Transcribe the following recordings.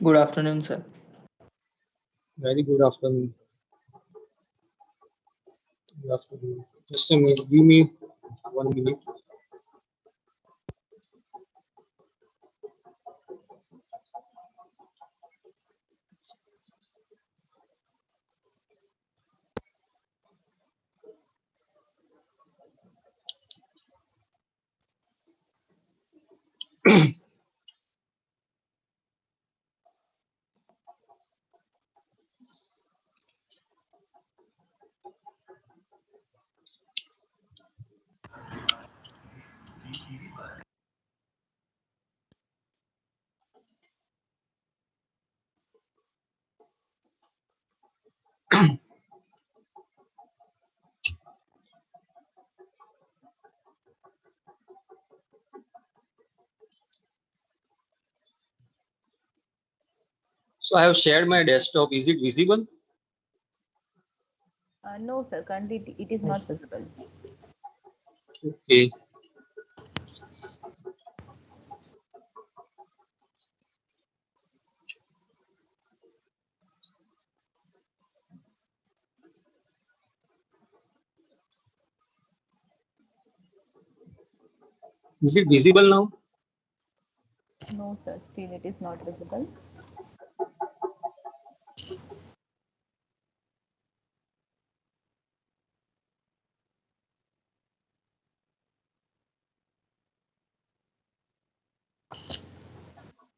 Good afternoon, sir. Very good afternoon. Good afternoon. Just a minute. Give me 1 minute. So I have shared my desktop. Is it visible? No, sir, currently it is not visible. Okay. Is it visible now? No, sir, still it is not visible.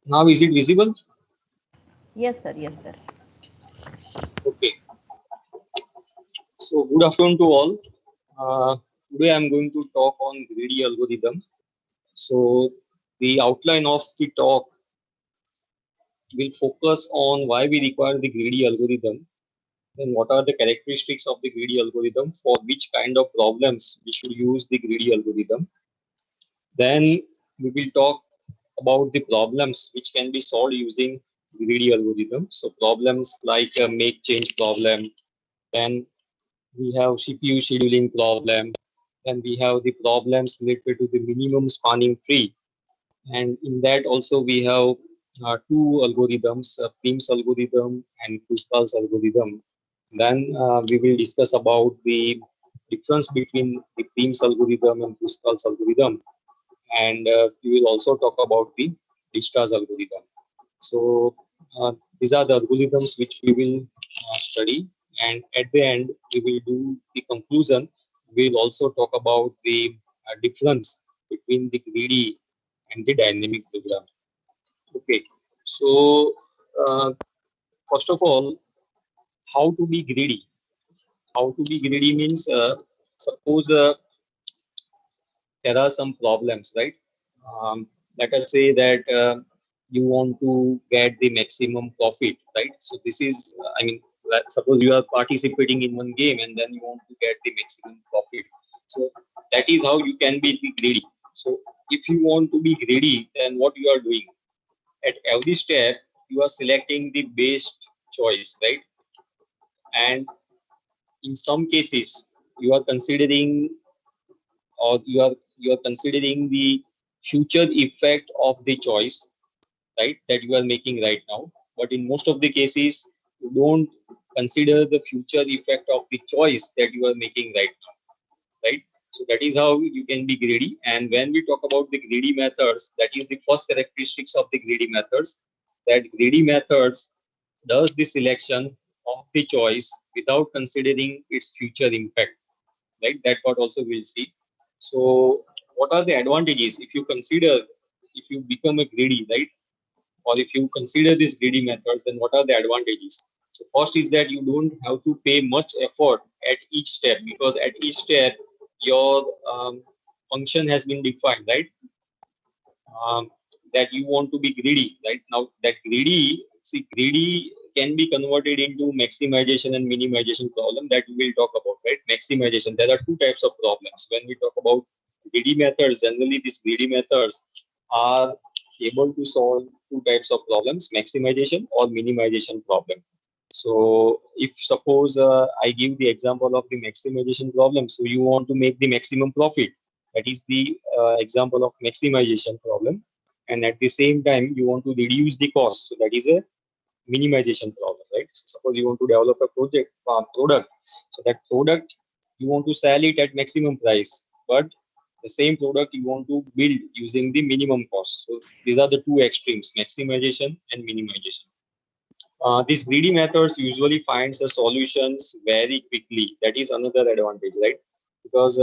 Now is it visible? Yes, sir, yes, sir. Okay. So good afternoon to all. Today I'm going to talk on greedy algorithm. So the outline of the talk will focus on why we require the greedy algorithm, then what are the characteristics of the greedy algorithm, for which kind of problems we should use the greedy algorithm. Then we will talk about the problems which can be solved using greedy algorithm. So problems like a make change problem, then we have CPU scheduling problem, then we have the problems related to the minimum spanning tree, and in that also we have two algorithms, Prim's algorithm and Kruskal's algorithm. Then we will discuss about the difference between the Prim's algorithm and Kruskal's algorithm, and we will also talk about the Dijkstra's algorithm. So these are the algorithms which we will study, and at the end we will do the conclusion. We will also talk about the difference between the greedy and the dynamic program. Okay, so first of all, how to be greedy? How to be greedy means suppose there are some problems, right? Let us say that you want to get the maximum profit, right? So this is, suppose you are participating in one game and then you want to get the maximum profit. So that is how you can be greedy. So if you want to be greedy, then what you are doing? At every step, you are selecting the best choice, right? And in some cases, you are considering or you are considering the future effect of the choice, right, that you are making right now. But in most of the cases, you don't consider the future effect of the choice that you are making right now, right? So that is how you can be greedy. And when we talk about the greedy methods, that is the first characteristics of the greedy methods, that greedy methods does the selection of the choice without considering its future impact, right? That part also we'll see. So what are the advantages if you consider, if you become a greedy, right? Or if you consider these greedy methods, then what are the advantages? So first is that you don't have to pay much effort at each step, because at each step your function has been defined, right? um, that you want to be greedy, right? Now that greedy, see, greedy can be converted into maximization and minimization problem that we will talk about, right? Maximization. There are two types of problems. When we talk about greedy methods, generally these greedy methods are able to solve two types of problems: maximization or minimization problem. So if suppose I give the example of the maximization problem, so you want to make the maximum profit, that is the example of maximization problem. And at the same time, you want to reduce the cost. So that is a minimization problem, right? So suppose you want to develop a product, so that product you want to sell it at maximum price, but the same product you want to build using the minimum cost. So these are the two extremes, maximization and minimization. These greedy methods usually finds the solutions very quickly. That is another advantage, right? Because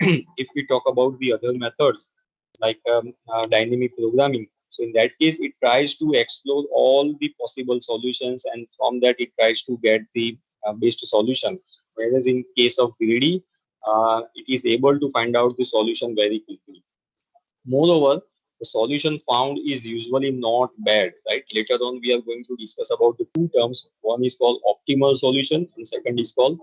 if we talk about the other methods like dynamic programming, so in that case, it tries to explore all the possible solutions, and from that, it tries to get the best solution. Whereas in case of greedy, it is able to find out the solution very quickly. Moreover, the solution found is usually not bad, right? Later on, we are going to discuss about the two terms. One is called optimal solution, and second is called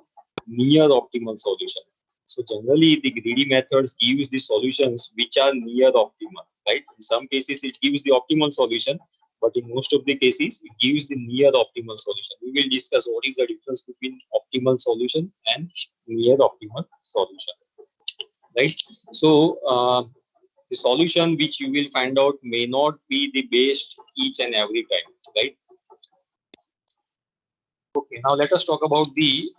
near optimal solution. So generally, the greedy methods gives the solutions which are near optimal, right? In some cases, it gives the optimal solution, but in most of the cases, it gives the near optimal solution. We will discuss what is the difference between optimal solution and near optimal solution, right? So the solution which you will find out may not be the best each and every time, right? Okay, now let us talk about the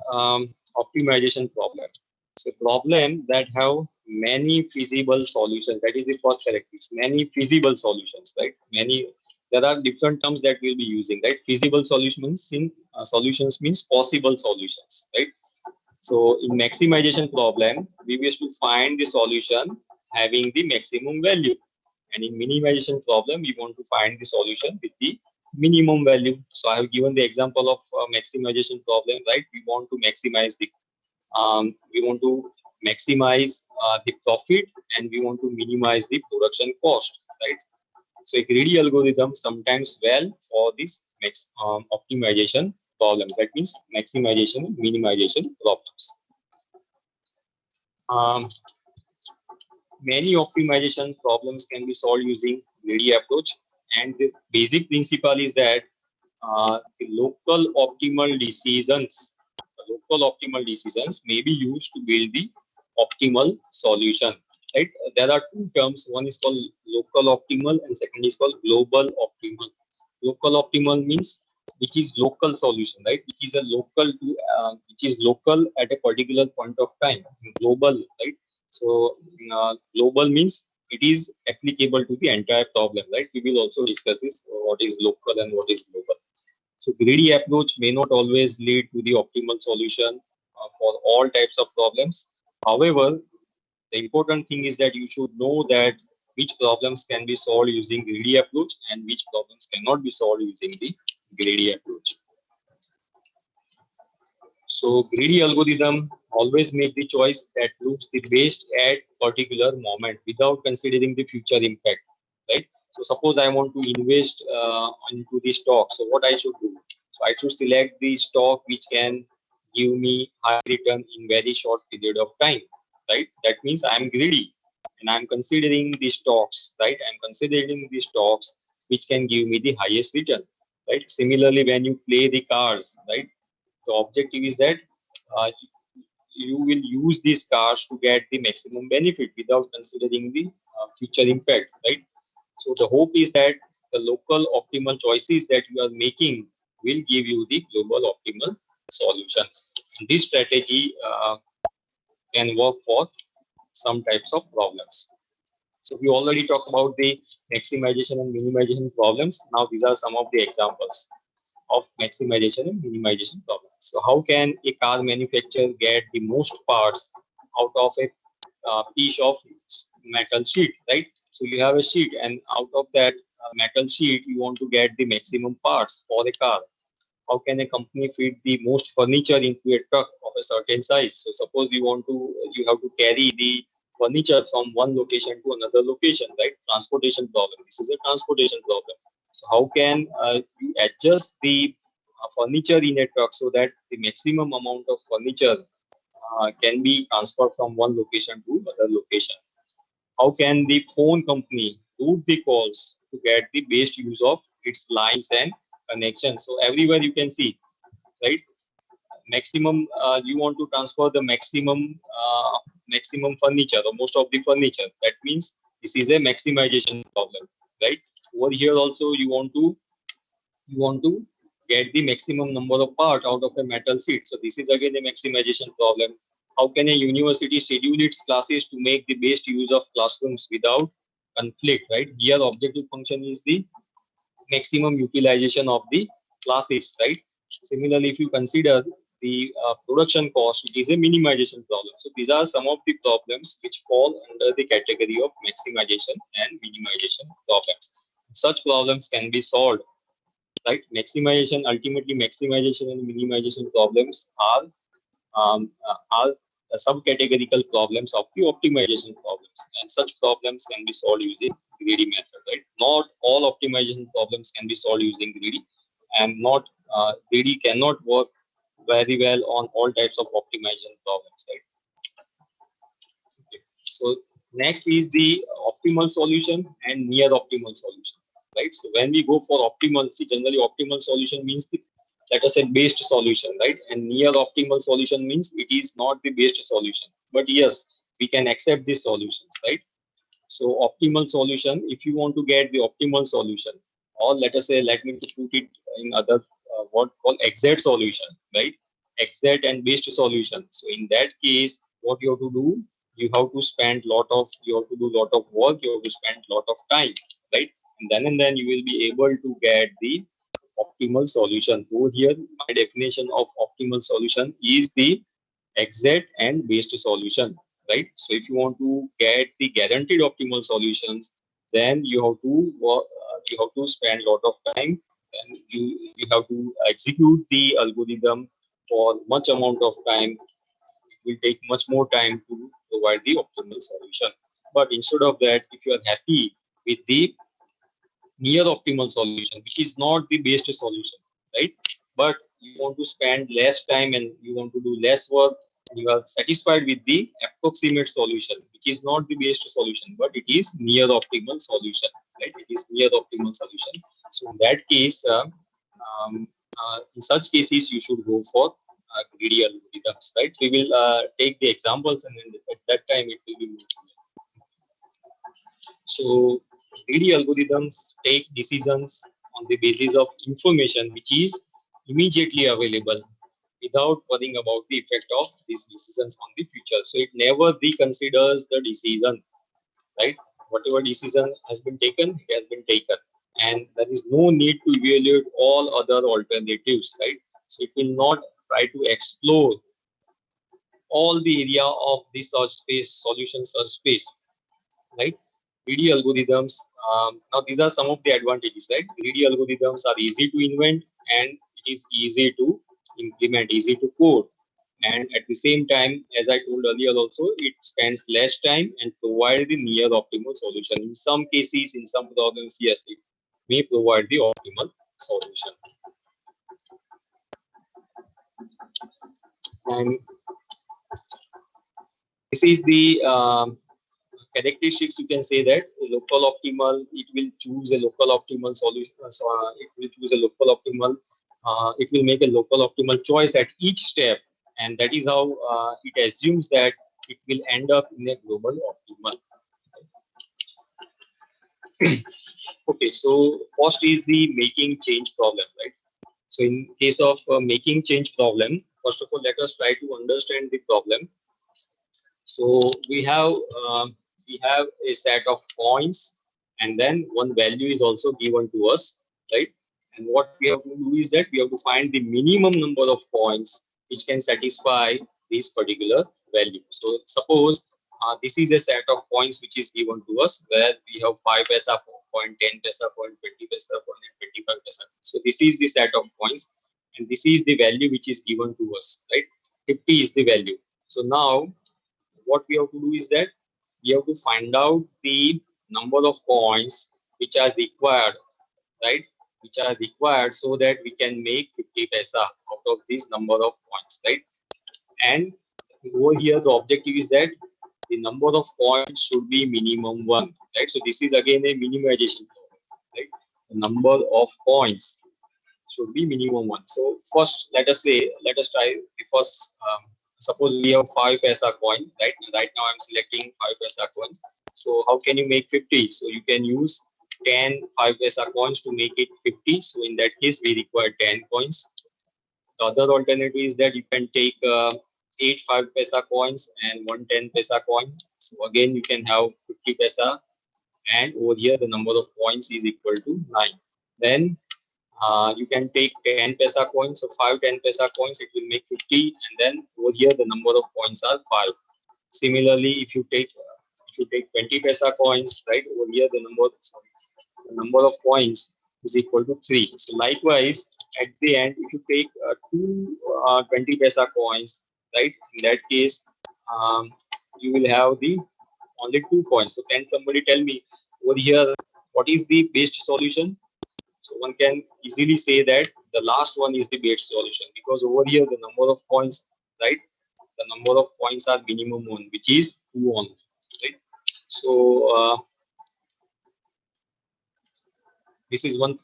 optimization problem. So problem that have many feasible solutions. That is the first characteristic. Many feasible solutions, right? Many. There are different terms that we'll be using, right? Feasible solutions means possible solutions, right? So in maximization problem, we wish to find the solution having the maximum value. And in minimization problem, we want to find the solution with the minimum value. So I have given the example of maximization problem, right? We want to maximize the profit, and we want to minimize the production cost, right? So a greedy algorithm sometimes well for this optimization problems. That means maximization, minimization problems. Um, Many optimization problems can be solved using greedy approach, and the basic principle is that the local optimal decisions may be used to build the optimal solution. Right? There are two terms. One is called local optimal, and second is called global optimal. Local optimal means which is local solution, right? Which is local at a particular point of time. Global, right? So global means it is applicable to the entire problem, right? We will also discuss this, what is local and what is global. So greedy approach may not always lead to the optimal solution for all types of problems. However, the important thing is that you should know that which problems can be solved using greedy approach and which problems cannot be solved using the greedy approach. So greedy algorithm always make the choice that looks the best at particular moment without considering the future impact, right? So suppose I want to invest into the stock. So what I should do? So I should select the stock which can give me high return in very short period of time, right? That means I am greedy and I'm considering the stocks, right? I'm considering the stocks which can give me the highest return, right? Similarly, when you play the cards, right? The objective is that uh, you will use these cars to get the maximum benefit without considering the future impact, right? So the hope is that the local optimal choices that you are making will give you the global optimal solutions. And this strategy can work for some types of problems. So we already talked about the maximization and minimization problems. Now these are some of the examples of maximization and minimization problems. So how can a car manufacturer get the most parts out of a piece of metal sheet, right? So you have a sheet, and out of that metal sheet, you want to get the maximum parts for the car. How can a company fit the most furniture into a truck of a certain size? So suppose you have to carry the furniture from one location to another location, right? Transportation problem. This is a transportation problem. So how can you adjust the furniture in a truck so that the maximum amount of furniture can be transferred from one location to other location? How can the phone company route the calls to get the best use of its lines and connections? So everywhere you can see, right? Maximum, you want to transfer the maximum furniture or most of the furniture. That means this is a maximization problem, right? Over here also you want to get the maximum number of part out of a metal sheet. So this is again a maximization problem. How can a university schedule its classes to make the best use of classrooms without conflict, right? Here objective function is the maximum utilization of the classes, right? Similarly, if you consider the production cost, it is a minimization problem. So these are some of the problems which fall under the category of maximization and minimization problems. Such problems can be solved, right? Maximization, ultimately maximization and minimization problems are subcategorical problems of the optimization problems, and such problems can be solved using greedy method, right? Not all optimization problems can be solved using greedy, and not greedy cannot work very well on all types of optimization problems, right? Okay. So next is the optimal solution and near optimal solution, right? So when we go for optimal, see, generally optimal solution means the, let us say, best solution, right? And near optimal solution means it is not the best solution, but yes, we can accept these solutions, right? So optimal solution, if you want to get the optimal solution, or let us say, let me to put it in other what called exact solution, right? Exact and best solution. So in that case, what you have to do, you have to do lot of work, you have to spend lot of time, right? And then you will be able to get the optimal solution. So here, my definition of optimal solution is the exact and based solution, right? So if you want to get the guaranteed optimal solutions, then you have to spend a lot of time, and you have to execute the algorithm for much amount of time. It will take much more time to provide the optimal solution. But instead of that, if you are happy with the near optimal solution, which is not the best solution, right? But you want to spend less time and you want to do less work, and you are satisfied with the approximate solution, which is not the best solution, but it is near optimal solution, right? It is near optimal solution. So in that case, in such cases, you should go for greedy algorithms, right? We will take the examples, and then at that time it will be more clear. So greedy algorithms take decisions on the basis of information which is immediately available without worrying about the effect of these decisions on the future. So it never reconsiders the decision, right? Whatever decision has been taken, it has been taken. And there is no need to evaluate all other alternatives, right? So it will not try to explore all the area of the search space, solution search space, right? Greedy algorithms. Now, these are some of the advantages, right? Greedy algorithms are easy to invent, and it is easy to implement, easy to code. And at the same time, as I told earlier also, it spends less time and provides the near optimal solution. In some cases, in some problems, yes, it may provide the optimal solution. And this is the characteristics. You can say that local optimal, it will choose a local optimal solution. So it will choose a local optimal. It will make a local optimal choice at each step, and that is how it assumes that it will end up in a global optimal. Okay, so first is the making change problem, right? So in case of making change problem, first of all, let us try to understand the problem. So we have a set of points, and then one value is also given to us, right? And what we have to do is that we have to find the minimum number of points which can satisfy this particular value. So suppose this is a set of points which is given to us, where we have 5 paisa point, 10 paisa point, 20 paisa point, and 25 paisa. So this is the set of points, and this is the value which is given to us, right? 50 is the value. So now what we have to do is that we have to find out the number of points which are required, right? Which are required so that we can make 50 paisa out of this number of points, right? And over here, the objective is that the number of points should be minimum 1, right? So this is again a minimization problem, right? The number of points should be minimum 1. So first, let us try the first. Suppose we have 5 paisa coin, right? Right now I'm selecting 5 paisa coin. So how can you make 50? So you can use 10 5 paisa coins to make it 50. So in that case, we require 10 coins. The other alternative is that you can take 8 5 paisa coins and 1 10 paisa coin. So again, you can have 50 paisa, and over here the number of coins is equal to 9. Then you can take 10 paisa coins, so 5 10 paisa coins, it will make 50, and then over here the number of coins are 5. Similarly, if you take 20 paisa coins, right, over here the number of coins is equal to 3. So likewise, at the end, if you take two 20 paisa coins, right, in that case, you will have the only 2 coins. So can somebody tell me over here what is the best solution? So one can easily say that the last one is the best solution, because over here the number of coins, right? The number of coins are minimum one, which is 2 only, right? So this is one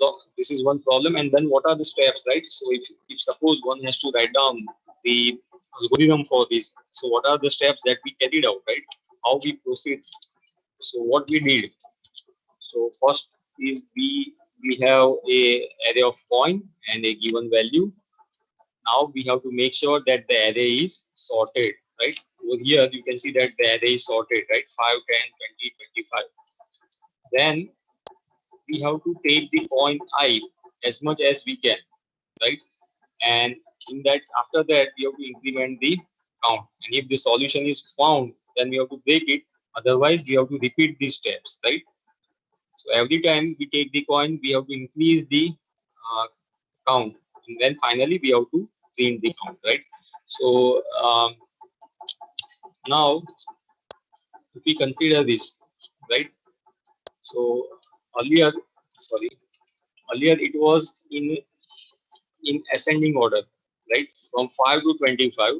problem. And then what are the steps, right? So if suppose one has to write down the algorithm for this, so what are the steps that we carried out, right? How we proceed? So what we did? So first is we have a array of coin and a given value. Now we have to make sure that the array is sorted, right? Over here you can see that the array is sorted, right? 5 10 20 25. Then we have to take the coin I as much as we can, right? And in that, after that, we have to increment the count. And if the solution is found, then we have to break it. Otherwise, we have to repeat these steps, right? So every time we take the coin, we have to increase the count, and then finally we have to print the count, right? So now, if we consider this, right? So earlier, sorry, earlier it was in ascending order, right? From 5 to 25.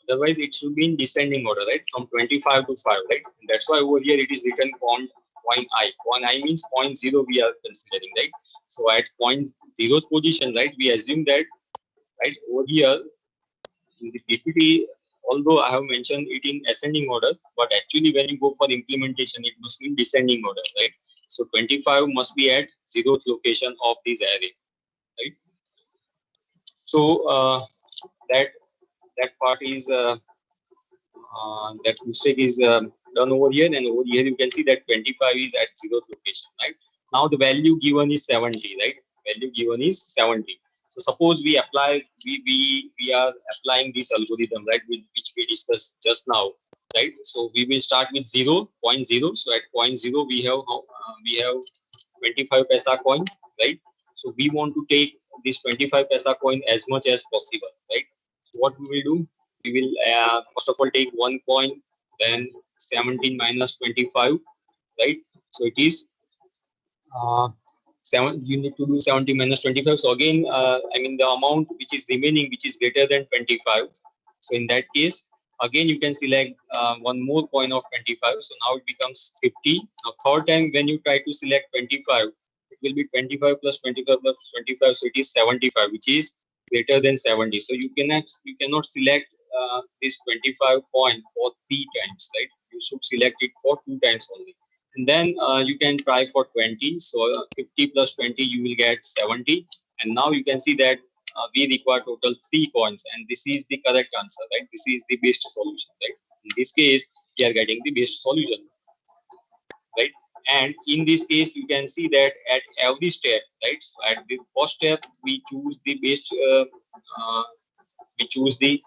Otherwise, it should be in descending order, right? From 25 to 5, right? And that's why over here it is written point I. Point I means point 0 we are considering, right? So at point 0 position, right, we assume that, right, over here in the PPT, although I have mentioned it in ascending order, but actually when you go for implementation, it must be in descending order, right? So 25 must be at 0th location of this array, right? So that that part is that mistake is done over here, and over here you can see that 25 is at 0th location, right? Now the value given is 70, right? Value given is 70. So suppose we apply, we are applying this algorithm, right, which we discussed just now, right? So we will start with 0.0. So at point 0 we have 25 paisa coin, right? So we want to take this 25 paisa coin as much as possible, right? So what we will do, we will first of all take 1 coin, then 17 minus 25, right? So it is 7. You need to do 70 minus 25. So again, I mean the amount which is remaining, which is greater than 25. So in that case, again you can select one more coin of 25. So now it becomes 50. Now third time when you try to select 25, it will be 25 plus 25 plus 25. So it is 75, which is greater than 70. So you cannot select this 25 coin for 3 times, right? You should select it for 2 times only. And then you can try for 20. So 50 plus 20, you will get 70. And now you can see that we require total 3 coins, and this is the correct answer, right? This is the best solution, right? In this case, we are getting the best solution, right? And in this case, you can see that at every step, right? So at the first step, we choose the best, we choose the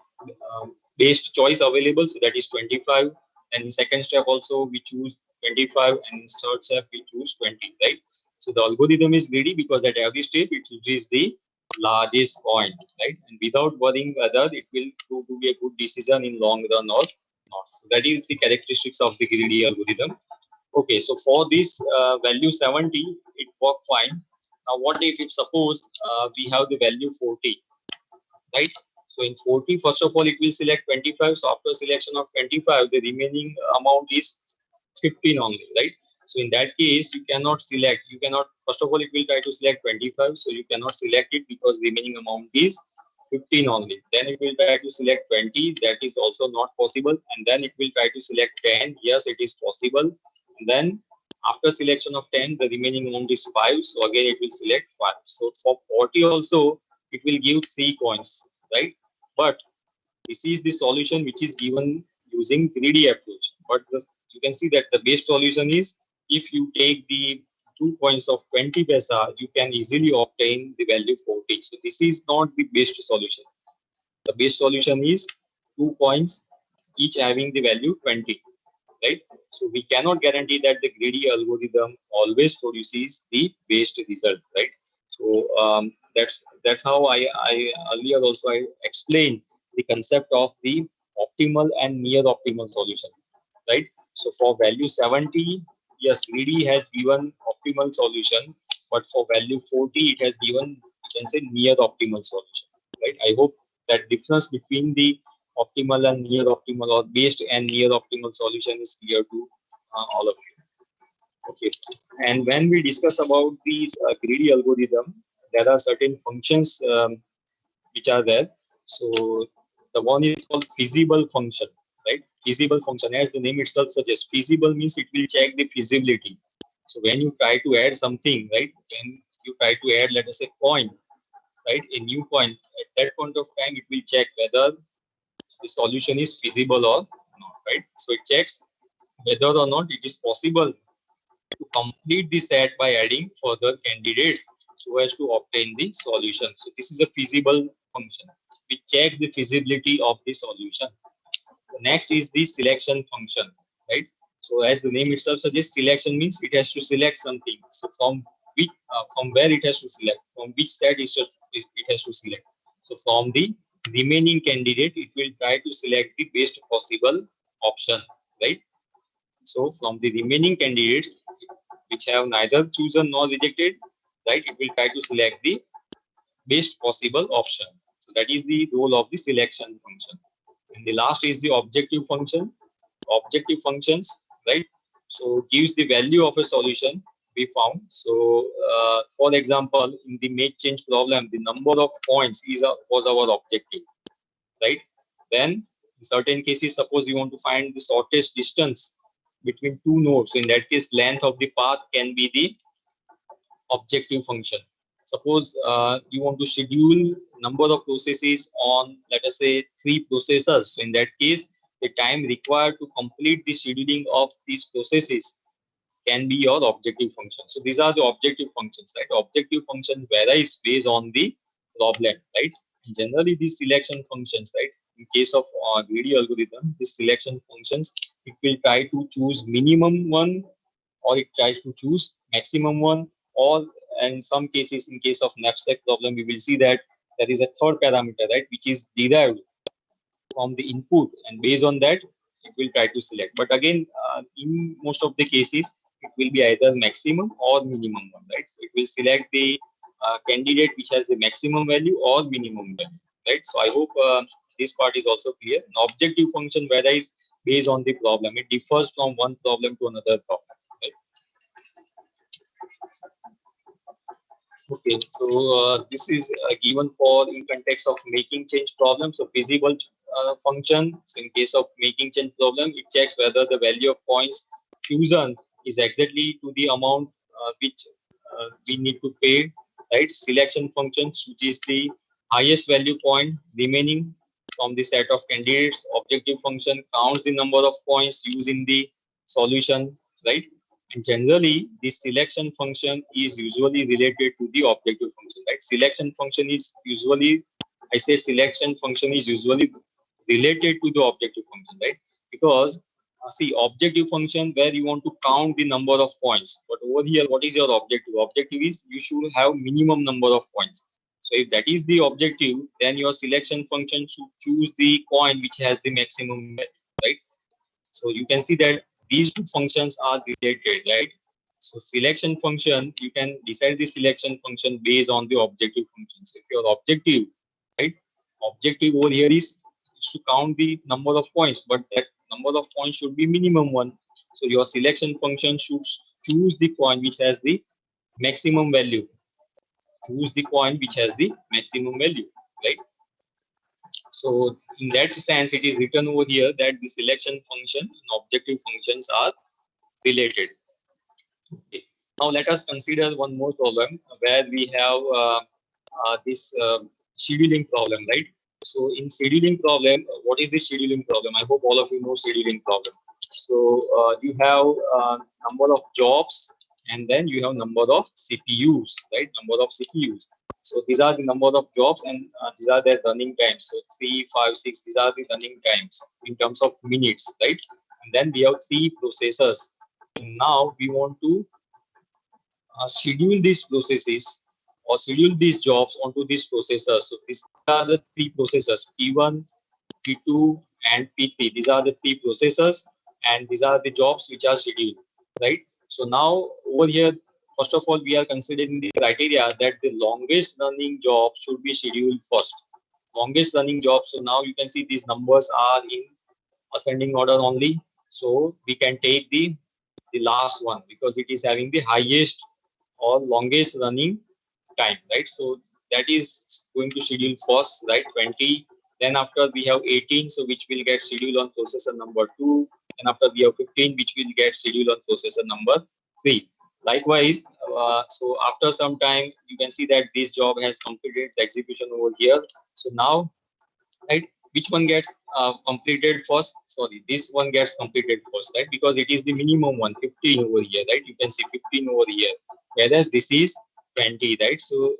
best choice available, so that is 25. And in second step also we choose 25, and in third step we choose 20, right? So the algorithm is ready because at every step it chooses the largest coin, right? And without worrying whether it will prove to be a good decision in long run or not. So that is the characteristics of the greedy algorithm. Okay, so for this value 70, it worked fine. Now what if suppose we have the value 40, right? So in 40, first of all, it will select 25. So after selection of 25, the remaining amount is 15 only, right? So in that case, you cannot select. You cannot. First of all, it will try to select 25. So you cannot select it because remaining amount is 15 only. Then it will try to select 20. That is also not possible. And then it will try to select 10. Yes, it is possible. And then After selection of 10, the remaining amount is 5. So again, it will select 5. So for 40 also, it will give 3 coins, right? But this is the solution which is given using greedy approach. But you can see that the best solution is if you take the 2 coins of 20 paisa, you can easily obtain the value 40. So this is not the best solution. The best solution is 2 coins, each having the value 20, right? So we cannot guarantee that the greedy algorithm always produces the best result, right? So that's how I earlier also I explained the concept of the optimal and near optimal solution, right? So for value 70, yes, greedy has given optimal solution, but for value 40, it has given, you can say, near optimal solution, right? I hope that difference between the optimal and near optimal or best and near optimal solution is clear to all of you. Okay. And when we discuss about these greedy algorithm, there are certain functions which are there. So the one is called feasible function, right? Feasible function, as the name itself suggests, feasible means it will check the feasibility. So when you try to add something, right? When you try to add, let us say, coin, right? A new coin. At that point of time, it will check whether the solution is feasible or not, right? So it checks whether or not it is possible to complete the set by adding further candidates so as to obtain the solution. So this is a feasible function which checks the feasibility of the solution. The next is the selection function, right? So as the name itself suggests, selection means it has to select something. So from where it has to select, from which set it has to select. So from the remaining candidate, it will try to select the best possible option, right? So from the remaining candidates which have neither chosen nor rejected, right, it will try to select the best possible option. So that is the role of the selection function. And the last is the objective function. Objective functions, right? So gives the value of a solution we found. So for example, in the make change problem, the number of points was our objective, right? Then in certain cases, suppose you want to find the shortest distance between two nodes. So in that case, length of the path can be the objective function. Suppose you want to schedule number of processes on, let us say, 3 processors. So in that case, the time required to complete the scheduling of these processes can be your objective function. So these are the objective functions, right? Objective function varies based on the problem, right? Generally, these selection functions, right? In case of greedy algorithm, these selection functions, it will try to choose minimum one, or it tries to choose maximum one, or in some cases, in case of knapsack problem, we will see that there is a third parameter, right, which is derived from the input, and based on that it will try to select. But again, in most of the cases, it will be either maximum or minimum one, right? So it will select the candidate which has the maximum value or minimum value, right? So I hope this part is also clear. An objective function varies based on the problem. It differs from one problem to another problem, right? Okay, so this is given for in context of making change problem. So feasible function. So in case of making change problem, it checks whether the value of points chosen is exactly to the amount which we need to pay. Right. Selection function, which is the highest value point remaining from the set of candidates. Objective function counts the number of points used in the solution. Right. And generally, the selection function is usually related to the objective function, right? Selection function is usually, I say selection function is usually related to the objective function, right? Because see, objective function where you want to count the number of points, but over here, what is your objective? Objective is you should have minimum number of points. So if that is the objective, then your selection function should choose the coin which has the maximum value, right? So you can see that these two functions are related, right? So selection function, you can decide the selection function based on the objective functions. If your objective, right, objective over here is to count the number of points, but that number of points should be minimum one. So your selection function should choose the coin which has the maximum value. Choose the coin which has the maximum value, right? So in that sense, it is written over here that the selection function and objective functions are related. Okay. Now let us consider one more problem where we have this scheduling problem, right? So in scheduling problem, what is the scheduling problem? I hope all of you know scheduling problem. So you have number of jobs and then you have number of CPUs, right? Number of CPUs. So these are the number of jobs and these are their running times. So 3, 5, 6, these are the running times in terms of minutes, right? And then we have three processors. Now we want to schedule these processes or schedule these jobs onto these processors. So these are the three processors, P1, P2, and P3. These are the three processors, and these are the jobs which are scheduled, right? So now over here, first of all, we are considering the criteria that the longest running job should be scheduled first. Longest running job. So now you can see these numbers are in ascending order only. So we can take the last one because it is having the highest or longest running time, right? So that is going to schedule first, right? 20. Then after we have 18, so which will get scheduled on processor number 2. And after we have 15, which will get scheduled on processor number 3. Likewise, so after some time, you can see that this job has completed the execution over here. So now, right, which one gets completed first? Sorry, this one gets completed first, right? Because it is the minimum one, 15 over here, right? You can see 15 over here, whereas this is 20, right? So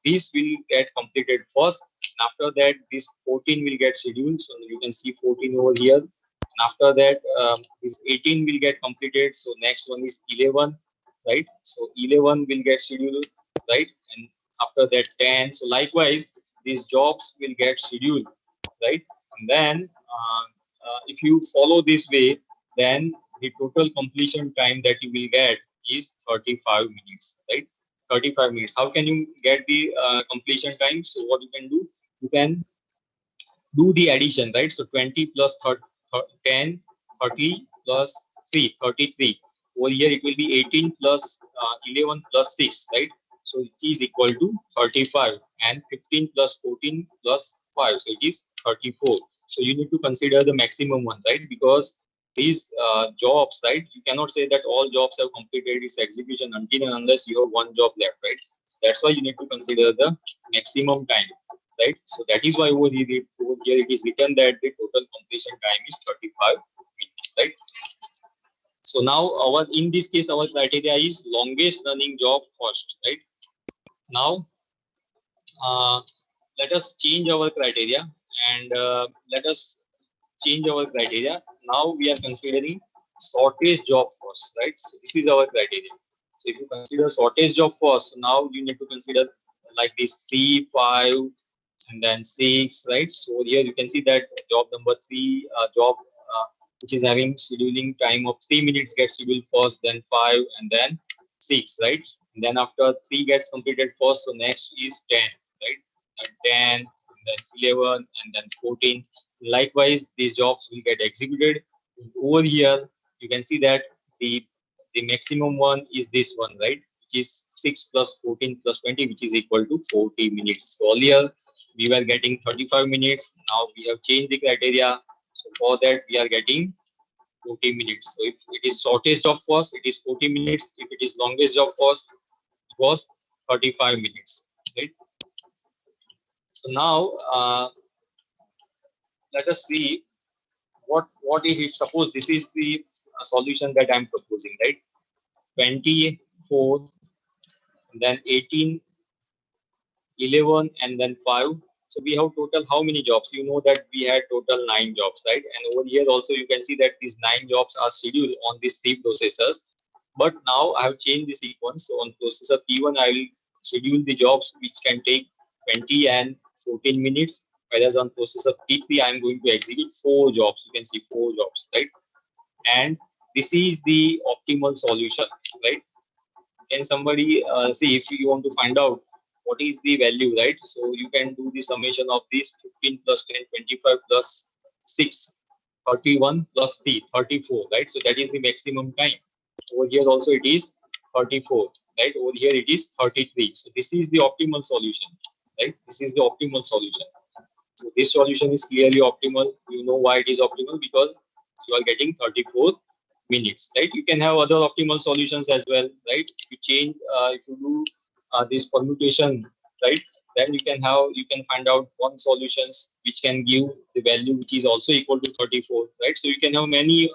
this will get completed first. And after that, this 14 will get scheduled. So you can see 14 over here. And after that, this 18 will get completed. So next one is 11, right? So 11 will get scheduled, right? And after that, 10. So likewise, these jobs will get scheduled, right? And then if you follow this way, then the total completion time that you will get is 35 minutes, right? 35 minutes. How can you get the completion time? So what you can do, you can do the addition, right? So 20 plus 10, 30 plus 3, 33. Over here it will be 18 plus 11 plus 6, right? So it is equal to 35, and 15 plus 14 plus 5. So it is 34. So you need to consider the maximum one, right? Because these jobs, right? You cannot say that all jobs have completed its execution until and unless you have one job left, right? That's why you need to consider the maximum time, right? So that is why over here it is written that the total completion time is 35 minutes, right? So now our in this case our criteria is longest running job first, right? Now let us change our criteria and let us change our criteria. Now we are considering shortest job first, right? So this is our criteria. So if you consider shortest job first, so now you need to consider like this 3, 5, and then 6, right? So here you can see that job number 3, job which is having scheduling time of 3 minutes gets scheduled first, then 5, and then 6, right? And then after 3 gets completed first, so next is 10, right? And 10, and then 11, and then 14. Likewise, these jobs will get executed. Over here, you can see that the maximum one is this one, right? Which is 6 plus 14 plus 20, which is equal to 40 minutes. So earlier, we were getting 35 minutes. Now we have changed the criteria. So for that, we are getting 40 minutes. So if it is shortest job first, it is 40 minutes. If it is longest job first, it was 35 minutes. Right. So now let us see what if suppose this is the solution that I'm proposing, right? 24, then 18, 11, and then 5. So we have total how many jobs? You know that we had total 9 jobs, right? And over here also you can see that these 9 jobs are scheduled on these 3 processors. But now I have changed the sequence. So on processor P1, I will schedule the jobs which can take 20 and 14 minutes. Whereas on processor P3, I am going to execute 4 jobs. You can see 4 jobs, right? And this is the optimal solution, right? Can somebody see if you want to find out what is the value, right? So you can do the summation of this 15 plus 10, 25 plus 6, 31 plus 3, 34, right? So that is the maximum time. Over here also it is 34, right? Over here it is 33. So this is the optimal solution, right? This is the optimal solution. So this solution is clearly optimal. You know why it is optimal? Because you are getting 34 minutes, right? You can have other optimal solutions as well, right? If you change, if you do this permutation, right, then you can find out one solutions which can give the value which is also equal to 34, right? So you can have many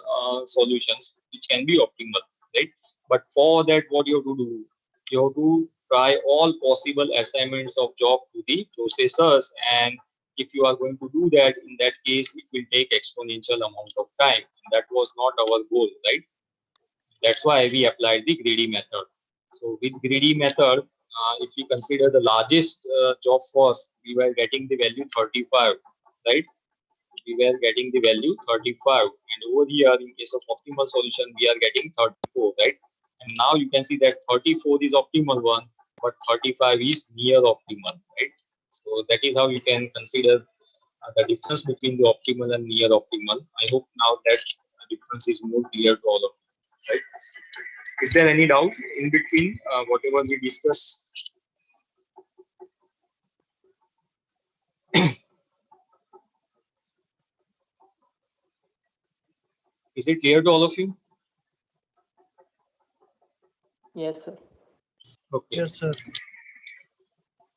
solutions which can be optimal, right? But for that, what you have to do, you have to try all possible assignments of job to the processors, and if you are going to do that, in that case it will take exponential amount of time. That was not our goal, right? That's why we applied the greedy method. So with greedy method, if we consider the largest job first, we were getting the value 35, right? We were getting the value 35, and over here in case of optimal solution we are getting 34, right? And now you can see that 34 is optimal one, but 35 is near optimal, right? So that is how you can consider the difference between the optimal and near optimal. I hope now that difference is more clear to all of you, right? Is there any doubt in between whatever we discuss? Is it clear to all of you? Yes, sir. Okay. Yes, sir.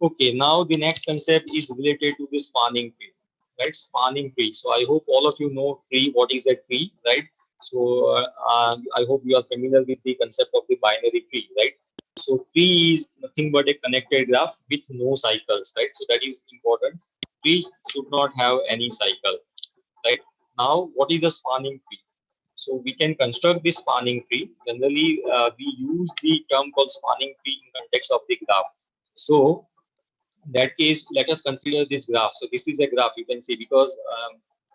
Okay, now the next concept is related to the spanning tree, right? Spanning tree. So I hope all of you know tree. What is a tree, right? So I hope you are familiar with the concept of the binary tree, right? So tree is nothing but a connected graph with no cycles, right? So that is important. Tree should not have any cycle, right? Now, what is a spanning tree? So we can construct this spanning tree. Generally, we use the term called spanning tree in context of the graph. So in that case, let us consider this graph. So this is a graph, you can see, because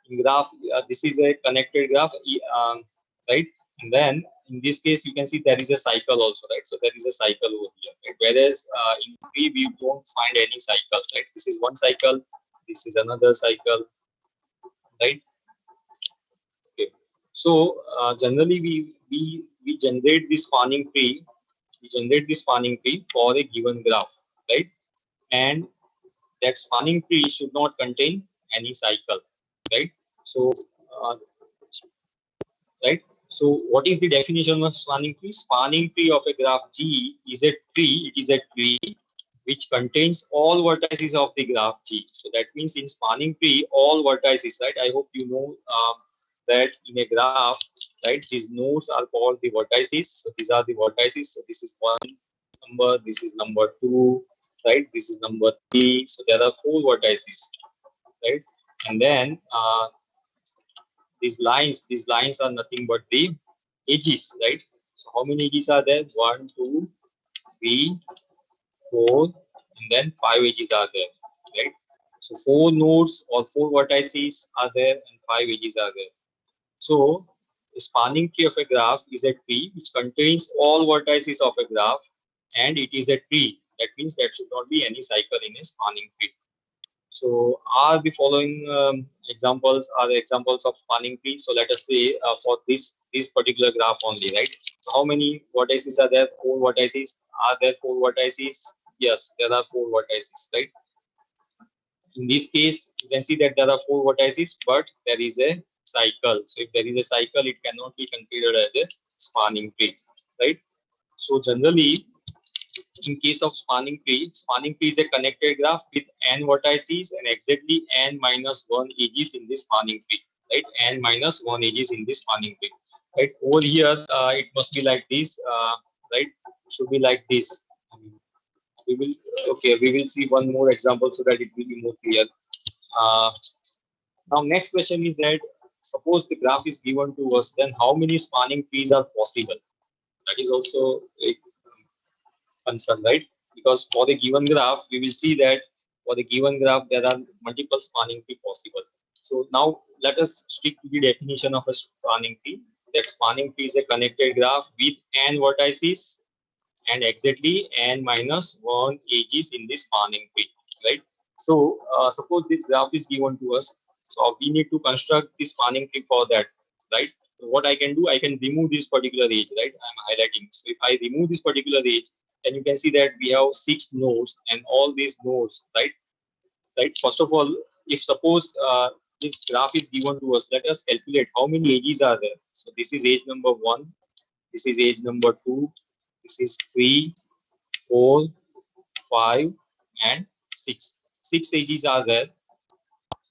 in graph this is a connected graph, right? And then in this case you can see there is a cycle also, right? So there is a cycle over here, right? Whereas in tree we don't find any cycle, right? This is one cycle, this is another cycle, right? Okay. So generally we generate this spanning tree, for a given graph, right? And that spanning tree should not contain any cycle, right? So uh, right, so what is the definition of spanning tree? Spanning tree of a graph G is a tree, it is a tree which contains all vertices of the graph G. So that means in spanning tree all vertices, right? I hope you know that in a graph, right, these nodes are called the vertices. So these are the vertices. So this is one number, this is number two, right, this is number three. So there are four vertices, right? And then these lines are nothing but the edges, right? So how many edges are there? One, two, three, four, and then five edges are there, right? So four nodes or four vertices are there and five edges are there. So the spanning tree of a graph is a tree which contains all vertices of a graph, and it is a tree. That means there should not be any cycle in a spanning tree. So are the following examples are the examples of spanning tree. So let us say for this particular graph only, right? So how many vertices are there? Four vertices. Are there four vertices? Yes, there are four vertices, right? In this case, you can see that there are four vertices, but there is a cycle. So if there is a cycle, it cannot be considered as a spanning tree, right? So generally, in case of spanning tree is a connected graph with n vertices and exactly n minus 1 edges in this spanning tree, right? N minus 1 edges in this spanning tree, right? Over here, it must be like this, right? It should be like this. We will we will see one more example so that it will be more clear. Uh, Now, next question is that suppose the graph is given to us, then how many spanning trees are possible? That is also a concern, right? Because for the given graph, we will see that for the given graph, there are multiple spanning tree possible. So now let us stick to the definition of a spanning tree. That spanning tree is a connected graph with n vertices and exactly n minus 1 edges in the spanning tree, right? So suppose this graph is given to us. So we need to construct the spanning tree for that, right? So what I can do, I can remove this particular edge, right? I'm highlighting. So if I remove this particular edge, then you can see that we have 6 nodes and all these nodes, right? Right. First of all, if suppose this graph is given to us, let us calculate how many edges are there. So this is edge number 1, this is edge number 2, this is 3, 4, 5, and 6. 6 edges are there,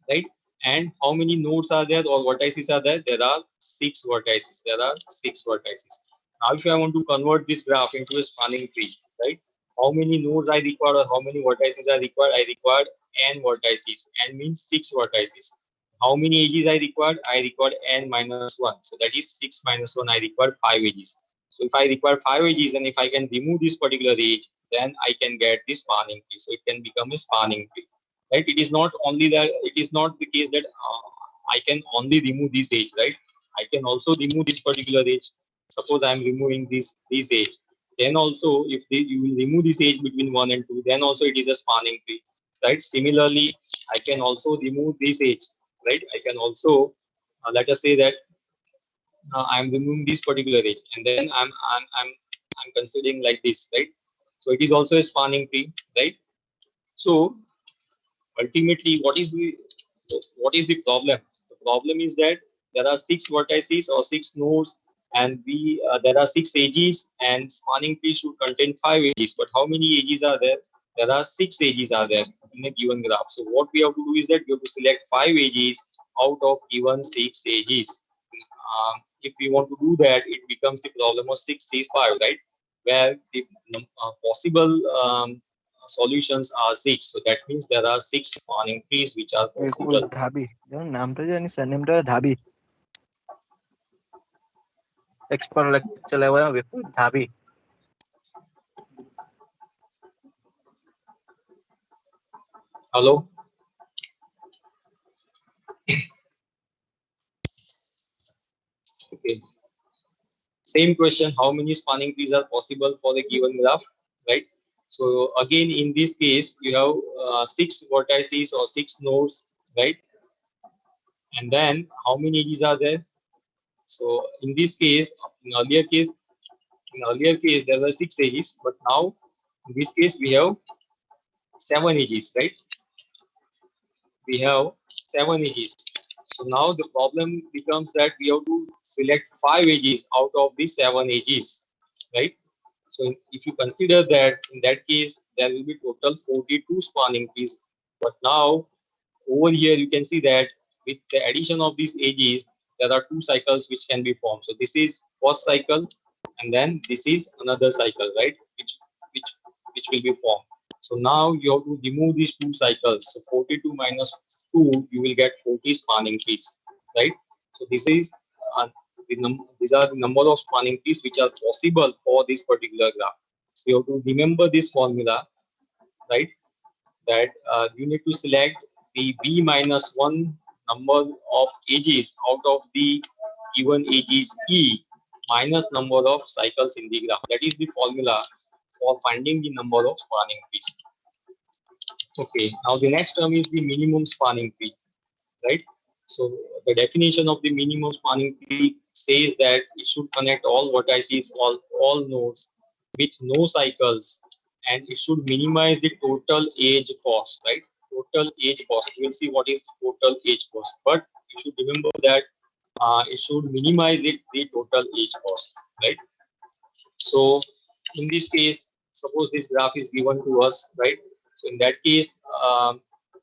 right? And how many nodes are there or vertices are there? There are 6 vertices. There are 6 vertices. Now, if I want to convert this graph into a spanning tree, right? How many nodes I require or how many vertices I require? I require n vertices. N means 6 vertices. How many edges I require? I require n minus 1. So that is 6 minus 1. I require 5 edges. So if I require 5 edges and if I can remove this particular edge, then I can get this spanning tree. So it can become a spanning tree, right? It is not only that, it is not the case that I can only remove this edge, right? I can also remove this particular edge. Suppose I am removing this edge, then also if you will remove this edge between 1 and 2, then also it is a spanning tree, right? Similarly, I can also remove this edge, right? I can also let us say that I am removing this particular edge, and then I'm considering like this, right? So it is also a spanning tree, right? So ultimately, what is the problem? The problem is that there are 6 vertices or 6 nodes, and we there are 6 edges, and spanning tree should contain 5 edges. But how many edges are there? There are 6 edges are there in a given graph. So what we have to do is that we have to select 5 edges out of given 6 edges. If we want to do that, it becomes the problem of 6C5, right? Where the possible solutions are 6. So that means there are 6 spanning trees which are Bipul possible. ঢাবি, যেমন নামটা জানি, সারনেমটা ঢাবি, expert lecture चला हुआ है विपुल Dhabi. Hello? Okay. Same question, how many spanning trees are possible for the given graph, right? So again, in this case, you have 6 vertices or 6 nodes, right? And then how many edges are there? So in this case, in earlier case there were 6 edges, but now in this case we have 7 edges, right? We have 7 edges. So now the problem becomes that we have to select 5 edges out of the 7 edges, right? So if you consider that, in that case there will be total 42 spanning trees. But now over here you can see that with the addition of these edges, there are 2 cycles which can be formed. So this is first cycle, and then this is another cycle, right? Which which will be formed. So now you have to remove these 2 cycles. So 42 minus 2, you will get 40 spanning trees, right? So this is these are the number of spanning trees which are possible for this particular graph. So you have to remember this formula, right? That you need to select the b minus 1 number of edges out of the given edges e minus number of cycles in the graph. That is the formula for finding the number of spanning trees. Okay, now the next term is the minimum spanning tree, right? So the definition of the minimum spanning tree says that it should connect all vertices, all nodes with no cycles, and it should minimize the total edge cost, right? Total edge cost. We will see what is total edge cost, but you should remember that it should minimize the total edge cost, right? So in this case, suppose this graph is given to us, right? So in that case,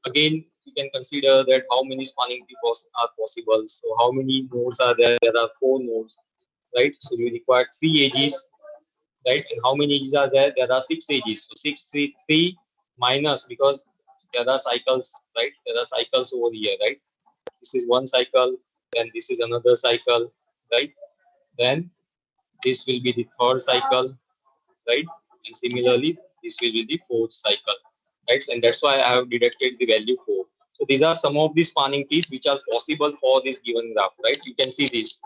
again, you can consider that how many spanning trees are possible. So how many nodes are there? There are 4 nodes, right? So you require 3 edges, right? And how many edges are there? There are 6 edges. So 3 minus, because there are cycles, right? There are cycles over here, right? This is one cycle, then this is another cycle, right? Then this will be the third cycle, right? And similarly, this will be the fourth cycle, right? And that's why I have deducted the value 4. So these are some of the spanning trees which are possible for this given graph, right? You can see this.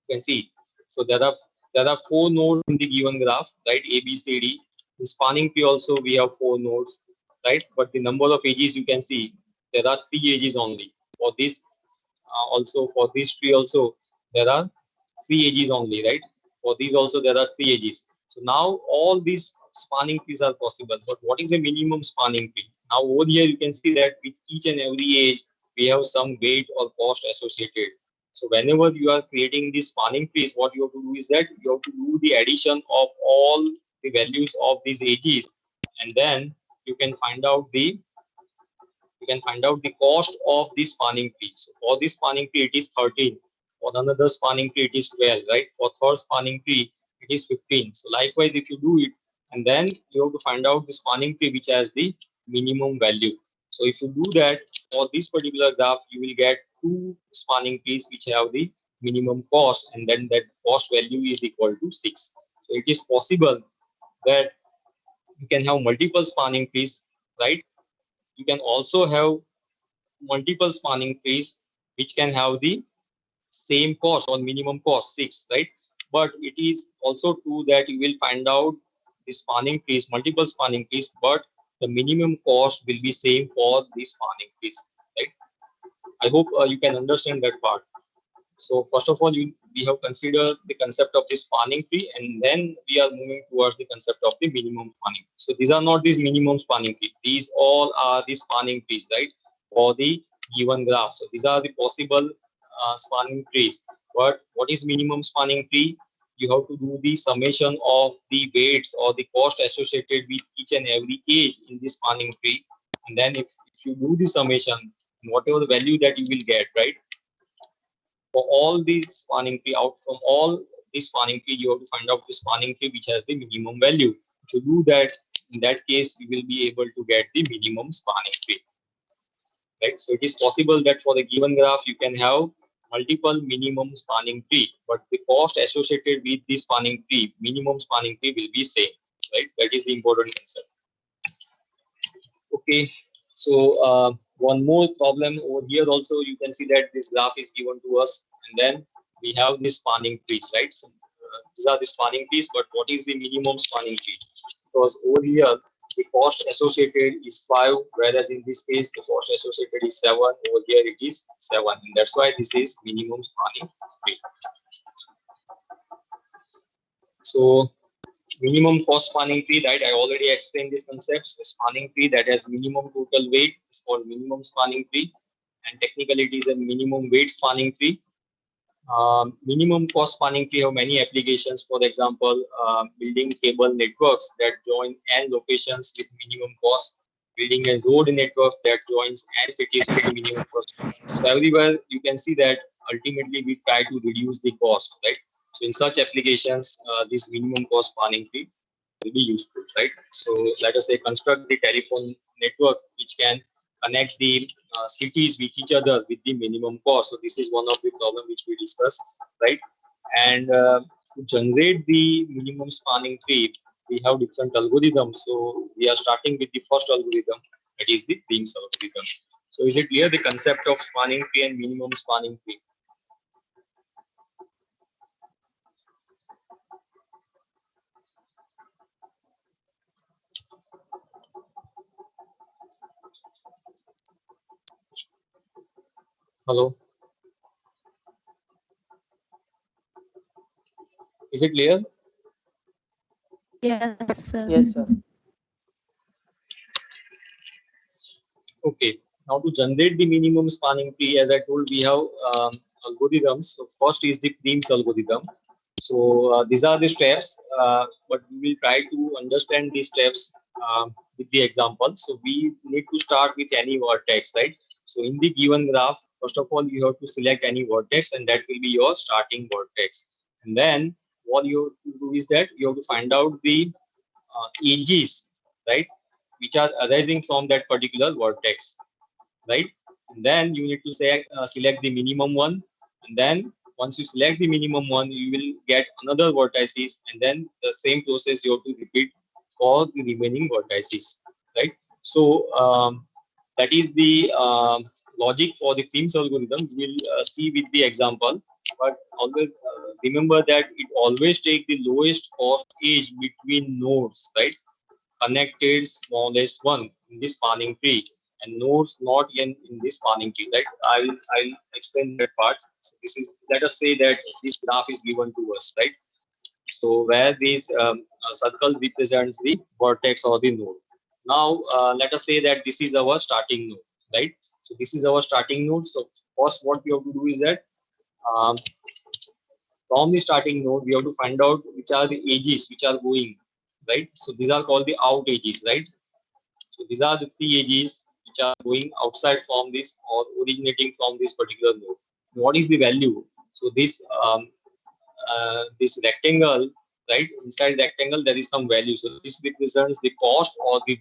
You can see. So there are 4 nodes in the given graph, right? A, B, C, D. In spanning tree also we have 4 nodes, right? But the number of edges you can see there are 3 edges only. For this also for this tree also there are 3 edges only, right? For these also there are 3 edges. So now all these spanning trees are possible. But what is the minimum spanning tree? Now over here you can see that with each and every edge we have some weight or cost associated. So whenever you are creating these spanning trees, what you have to do is that you have to do the addition of all the values of these edges, and then you can find out the cost of this spanning tree. So for this spanning tree, it is 13. For another spanning tree, it is 12, right? For third spanning tree, it is 15. So likewise, if you do it, and then you have to find out the spanning tree which has the minimum value. So if you do that for this particular graph, you will get two spanning trees which have the minimum cost, and then that cost value is equal to 6. So it is possible that you can have multiple spanning trees, right? You can also have multiple spanning trees which can have the same cost or minimum cost 6, right? But it is also true that you will find out the spanning trees, multiple spanning trees, but the minimum cost will be same for the spanning trees, right? I hope you can understand that part. So first of all, we have considered the concept of the spanning tree, and then we are moving towards the concept of the minimum spanning. So these are not these minimum spanning tree. These all are the spanning trees, right? For the given graph. So these are the possible spanning trees. But what is minimum spanning tree? You have to do the summation of the weights or the cost associated with each and every edge in the spanning tree. And then if you do the summation, whatever the value that you will get, right? For all these spanning tree, out from all these spanning tree, you have to find out the spanning tree which has the minimum value. To do that, in that case, you will be able to get the minimum spanning tree, right? So it is possible that for the given graph, you can have multiple minimum spanning tree, but the cost associated with this spanning tree, minimum spanning tree, will be same, right? That is the important concept. Okay, so one more problem over here also, you can see that this graph is given to us, and then we have these spanning trees, right? So these are the spanning trees, but what is the minimum spanning tree? Because over here the cost associated is 5, whereas in this case the cost associated is 7. Over here it is 7, and that's why this is minimum spanning tree. So minimum cost spanning tree, right? I already explained these concepts. A spanning tree that has minimum total weight is called minimum spanning tree, and technically it is a minimum weight spanning tree. Minimum cost spanning tree have many applications. For example, building cable networks that join n locations with minimum cost, building a road network that joins n cities with the minimum cost. So everywhere you can see that ultimately we try to reduce the cost, right? So in such applications, this minimum cost spanning tree will be useful, right? So let us say construct the telephone network which can connect the cities with each other with the minimum cost. So this is one of the problem which we discussed, right? And to generate the minimum spanning tree, we have different algorithms. So we are starting with the first algorithm, that is the Prim's algorithm. So is it clear the concept of spanning tree and minimum spanning tree? Hello, is it clear? Yes, sir. Yes, sir. Okay. Now to generate the minimum spanning tree, as I told, we have algorithms. So first is the Prim's algorithm. So these are the steps, but we will try to understand these steps with the example. So we need to start with any vertex, right? So in the given graph, first of all, you have to select any vertex, and that will be your starting vertex. And then what you have to do is that you have to find out the edges, right, which are arising from that particular vertex, right? And then you need to say select the minimum one, and then once you select the minimum one, you will get another vertices, and then the same process you have to repeat for the remaining vertices, right? So that is the logic for the Prim's algorithm. We'll see with the example, but always remember that it always take the lowest cost edge between nodes, right? Connected smallest one in this spanning tree, and nodes not in this spanning tree, right? I'll explain that part. So this is, let us say that this graph is given to us, right? So where this circle represents the vertex or the node. Now let us say that this is our starting node, right? So this is our starting node. So first what we have to do is that um, from the starting node, we have to find out which are the edges which are going, right? So these are called the out edges, right? So these are the three edges which are going outside from this or originating from this particular node. What is the value? So this rectangle, right? Inside rectangle there is some value. So this represents the cost or the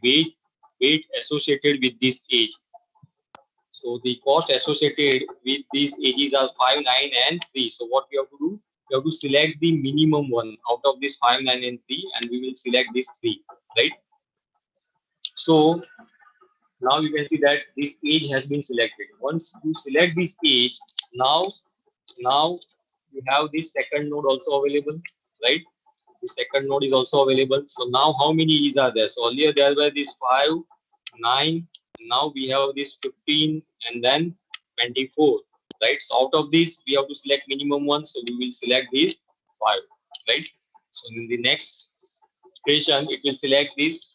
weight associated with this edge. So the cost associated with these edges are 5, 9, and 3. So what we have to do? We have to select the minimum one out of this 5, 9, and 3, and we will select this 3, right? So now you can see that this edge has been selected. Once you select this edge, now you have this second node also available, right? The second node is also available. So now how many edges are there? So earlier there were these 5, 9. Now we have this 15 and then 24, right? So out of this we have to select minimum one. So we will select this 5, right? So in the next equation it will select this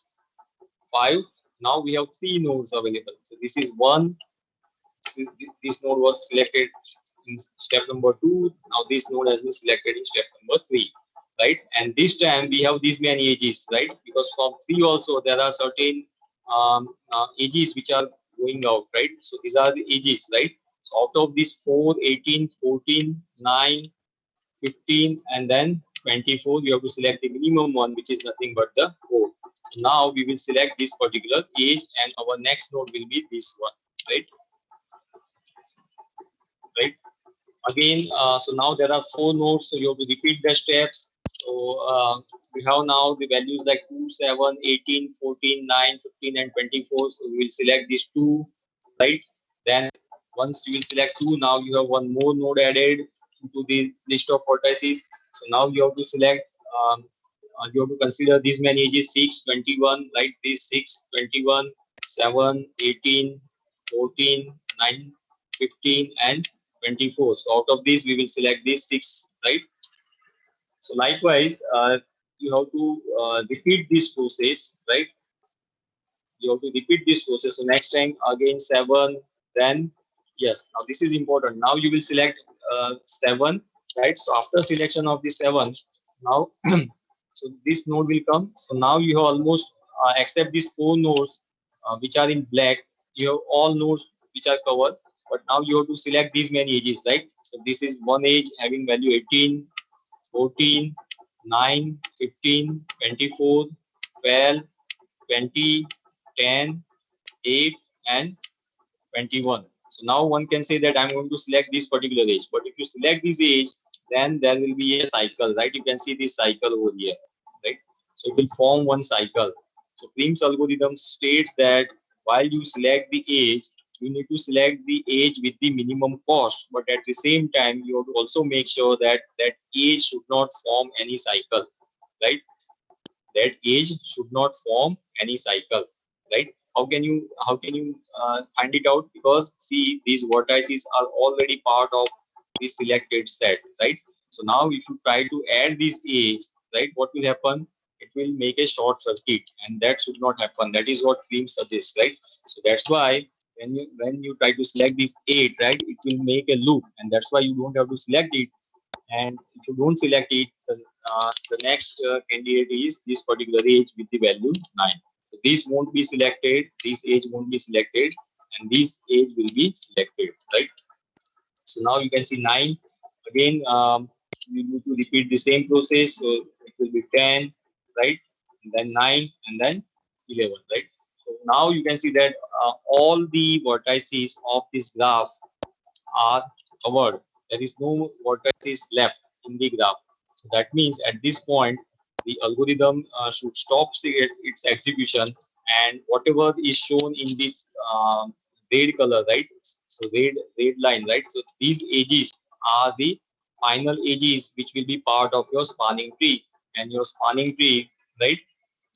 5. Now we have 3 nodes available. So this is one. This node was selected in step number 2. Now this node has been selected in step number 3, right? And this time we have these many edges, right? Because from 3 also there are certain edges which are going out, right? So these are the edges, right? So out of these 4, 18, 14, 9, 15, and then 24, you have to select the minimum one, which is nothing but the 4. So now we will select this particular edge, and our next node will be this one, right? Right. Again, so now there are 4 nodes, so you have to repeat the steps. So we have now the values like 2, 7, 18, 14, 9, 15, and 24. So we will select these 2, right? Then once you will select 2, now you have one more node added to the list of vertices. So now you have to select, you have to consider these many edges: 6, 21, right? These 6, 21, 7, 18, 14, 9, 15, and 24. So out of these we will select these 6, right? So likewise you have to repeat this process, right? You have to repeat this process. So next time again 7, then yes, now this is important. Now you will select 7, right? So after selection of the 7, now so this node will come. So now you have almost except these 4 nodes which are in black, you have all nodes which are covered. But now you have to select these many edges, right? So this is one edge having value 18, 14, 9, 15, 24, 12, 20, 10, 8, and 21. So now one can say that I'm going to select this particular edge. But if you select this edge, then there will be a cycle, right? You can see this cycle over here, right? So it will form one cycle. So Prim's algorithm states that while you select the edge, you need to select the edge with the minimum cost. But at the same time, you have to also make sure that that edge should not form any cycle, right? That edge should not form any cycle, right? How can you find it out? Because see, these vertices are already part of the selected set, right? So now if you try to add this edge, right, what will happen? It will make a short circuit, and that should not happen. That is what Prim suggests, right? So that's why when you try to select this 8, right, it will make a loop, and that's why you don't have to select it. And if you don't select it, the next candidate is this particular age with the value 9. So this won't be selected, this age won't be selected, and this age will be selected, right? So now you can see 9. Again, we need to repeat the same process. So it will be 10, right? And then 9, and then 11, right? So now you can see that all the vertices of this graph are covered. There is no vertices left in the graph. So that means at this point, the algorithm should stop its execution, and whatever is shown in this red color, right? So red line, right? So these edges are the final edges which will be part of your spanning tree, and your spanning tree, right?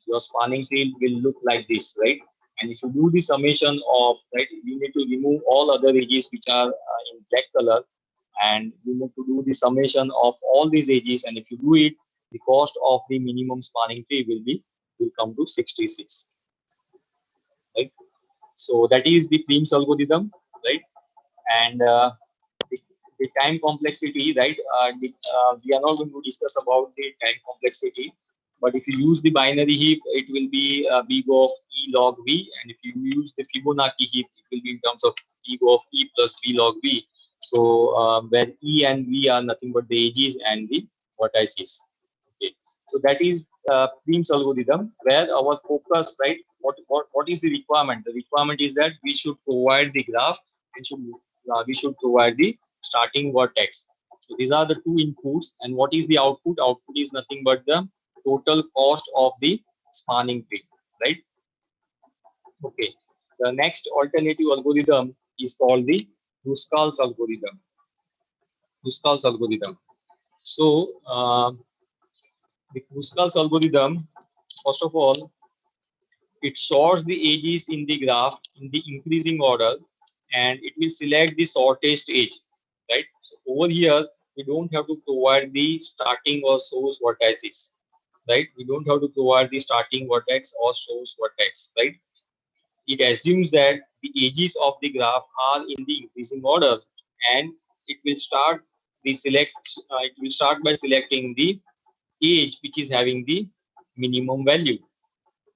Your spanning tree will look like this, right? And if you do the summation of, right, you need to remove all other edges which are in black color, and you need to do the summation of all these edges. And if you do it, the cost of the minimum spanning tree will come to 66, right? So that is the Prim's algorithm. right? And the, the time complexity, right? We are not going to discuss about the time complexity, but if you use the binary heap, it will be big of E log V, and if you use the Fibonacci heap, it will be in terms of big of E plus V log V. So where E and V are nothing but the edges and the vertices. Okay, so that is Prim's algorithm, where our focus, right? What is the requirement? The requirement is that we should provide the graph and we should provide the starting vertex. So these are the two inputs, and what is the output? Output is nothing but the total cost of the spanning tree, right? Okay. The next alternative algorithm is called the Kruskal's algorithm. Kruskal's algorithm. So the Kruskal's algorithm, first of all, it sorts the edges in the graph in the increasing order, and it will select the shortest edge, right? So over here, we don't have to provide the starting or source vertices, right? We don't have to provide the starting vertex or source vertex, right? It assumes that the edges of the graph are in the increasing order, and it will start it will start by selecting the edge which is having the minimum value,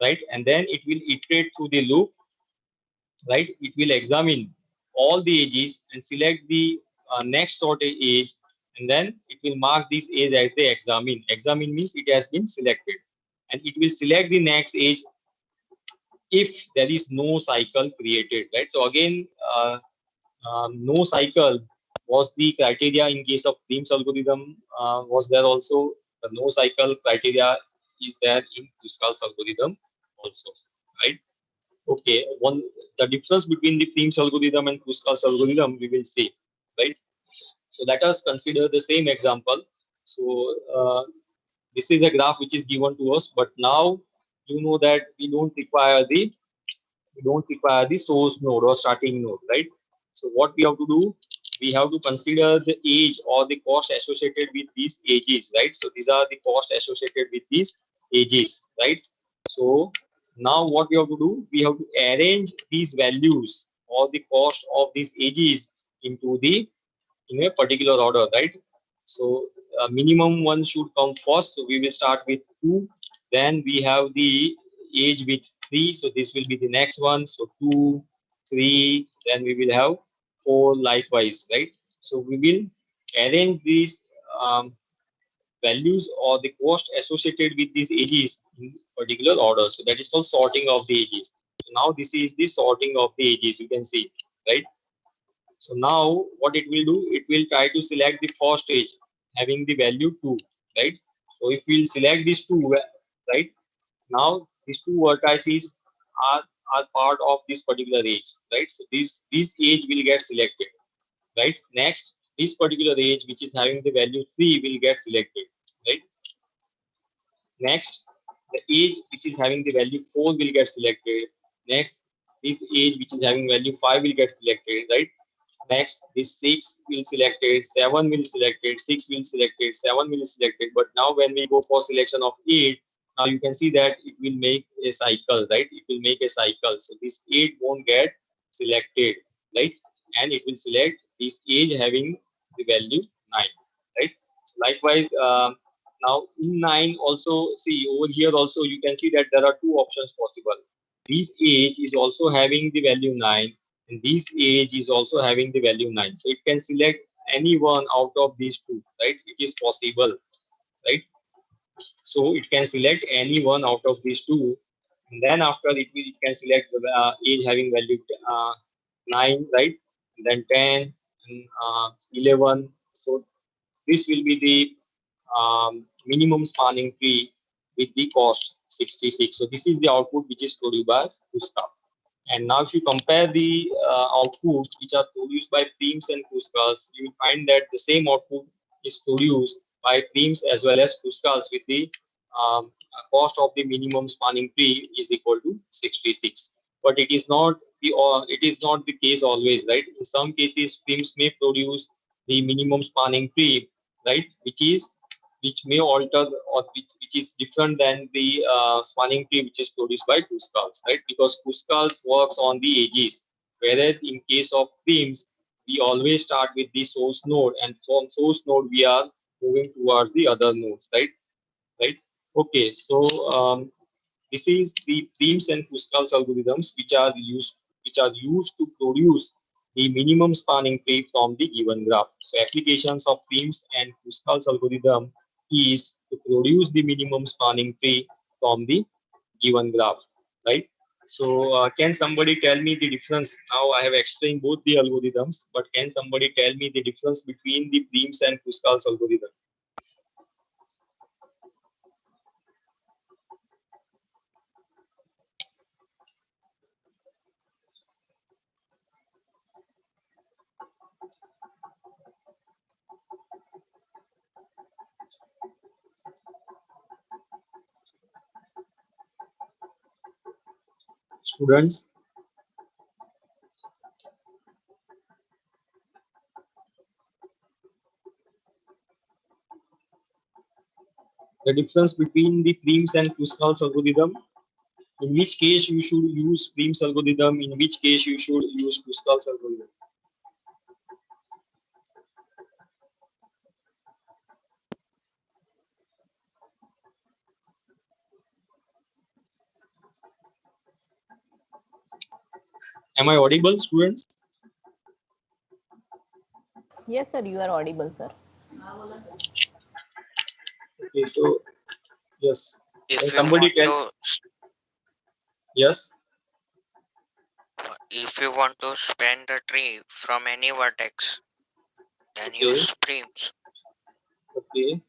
right? And then it will iterate through the loop, right? It will examine all the edges and select the next sorted edge, and then it will mark this edge as the examine. Examine means it has been selected, and it will select the next edge if there is no cycle created, right? So again, no cycle was the criteria in case of Prim's algorithm. Was there also the no cycle criteria is there in Kruskal's algorithm also, right? Okay, the difference between the Prim's algorithm and Kruskal's algorithm we will see, right? So let us consider the same example. So this is a graph which is given to us, but now you know that we don't require the source node or starting node, right? So what we have to do, we have to consider the age or the cost associated with these ages, right? So these are the cost associated with these ages, right? So now what we have to do, we have to arrange these values or the cost of these ages into the in a particular order, right? So minimum one should come first. So we will start with 2. Then we have the age with 3. So this will be the next one. So 2, 3. Then we will have 4 likewise, right? So we will arrange these values or the cost associated with these ages in particular order. So that is called sorting of the ages. So now this is the sorting of the ages. You can see, right? So now what it will do, it will try to select the first edge having the value 2, right? So if we'll select these 2, right? Now these 2 vertices are, are part of this particular edge, right? So this edge will get selected, right? Next, this particular edge which is having the value 3 will get selected, right? Next, the edge which is having the value 4 will get selected. Next, this edge which is having value 5 will get selected, right? Next, this 6 will selected, 7 will selected, 6 will selected, 7 will selected. But now when we go for selection of 8, now you can see that it will make a cycle, right? It will make a cycle. So this 8 won't get selected, right? And it will select this age having the value 9, right? So likewise, now in 9 also, see over here also you can see that there are 2 options possible. This age is also having the value 9, and this age is also having the value 9. So it can select any one out of these 2, right? It is possible, right? So it can select any one out of these 2, and then after it can select the age having value 9, right? And then 10 and 11. So this will be the minimum spanning tree with the cost 66. So this is the output which is produced by Kruskal. And now if you compare the outputs which are produced by Prims and Kruskals, you will find that the same output is produced by Prims as well as Kruskals with the cost of the minimum spanning tree is equal to 66. But it is not the case always, right? In some cases, Prims may produce the minimum spanning tree, right, which may alter or which is different than the spanning tree which is produced by Kruskals, right? Because Kruskals works on the edges, Whereas in case of themes, we always start with the source node, and from source node we are moving towards the other nodes, right? Right. Okay. So this is the themes and Kruskal algorithms which are used to produce the minimum spanning tree from the given graph. So applications of themes and Kruskal algorithm is to produce the minimum spanning tree from the given graph, right? So can somebody tell me the difference? Now I have explained both the algorithms, but can somebody tell me the difference between the themes and Kruskal algorithm? Students? The difference between the Prim's and Kruskal algorithm. In which case you should use Prim's algorithm, in which case you should use Kruskal algorithm. Am I audible, students? Yes, sir, you are audible, sir. Okay, so yes. Can If you somebody want tell? to Yes. if you want to span the tree from any vertex, then Okay. use prims. Okay.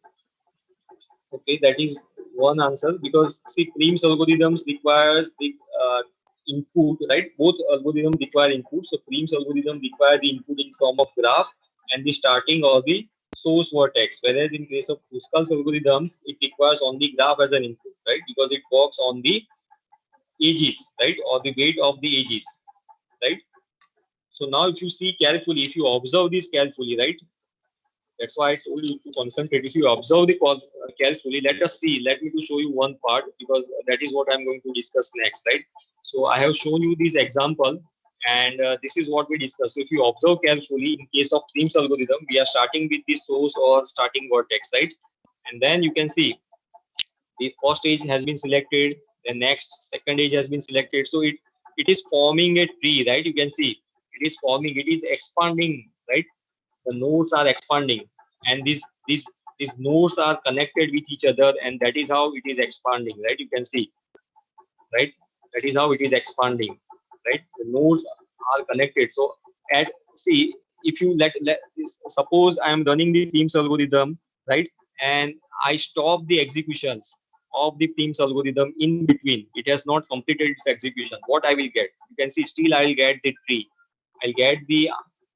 Okay, that is one answer, because see, Prim's algorithms requires the input, right? Both algorithms require input. So Prim's algorithm require the input in form of graph and the starting or the source vertex. Whereas in case of Kruskal's algorithms, it requires only graph as an input, right? Because it works on the edges, right? Or the weight of the edges, right? So now if you see carefully, if you observe this carefully, right? That's why I told you to concentrate. If you observe the carefully, let us see. Let me to show you one part, because that is what I'm going to discuss next, right? So I have shown you this example, and this is what we discuss. So if you observe carefully, in case of Prim's algorithm, we are starting with the source or starting vertex, right? And then you can see the first edge has been selected, the next second edge has been selected. So it is forming a tree, right? You can see it is forming, it is expanding, right? The nodes are expanding, and these nodes are connected with each other, and that is how it is expanding, right? You can see, right? That is how it is expanding, right? The nodes are connected. So at see, if you let suppose I am running the Prim's algorithm, right? And I stop the executions of the Prim's algorithm in between. It has not completed its execution. What I will get? You can see still I will get the tree. I'll get the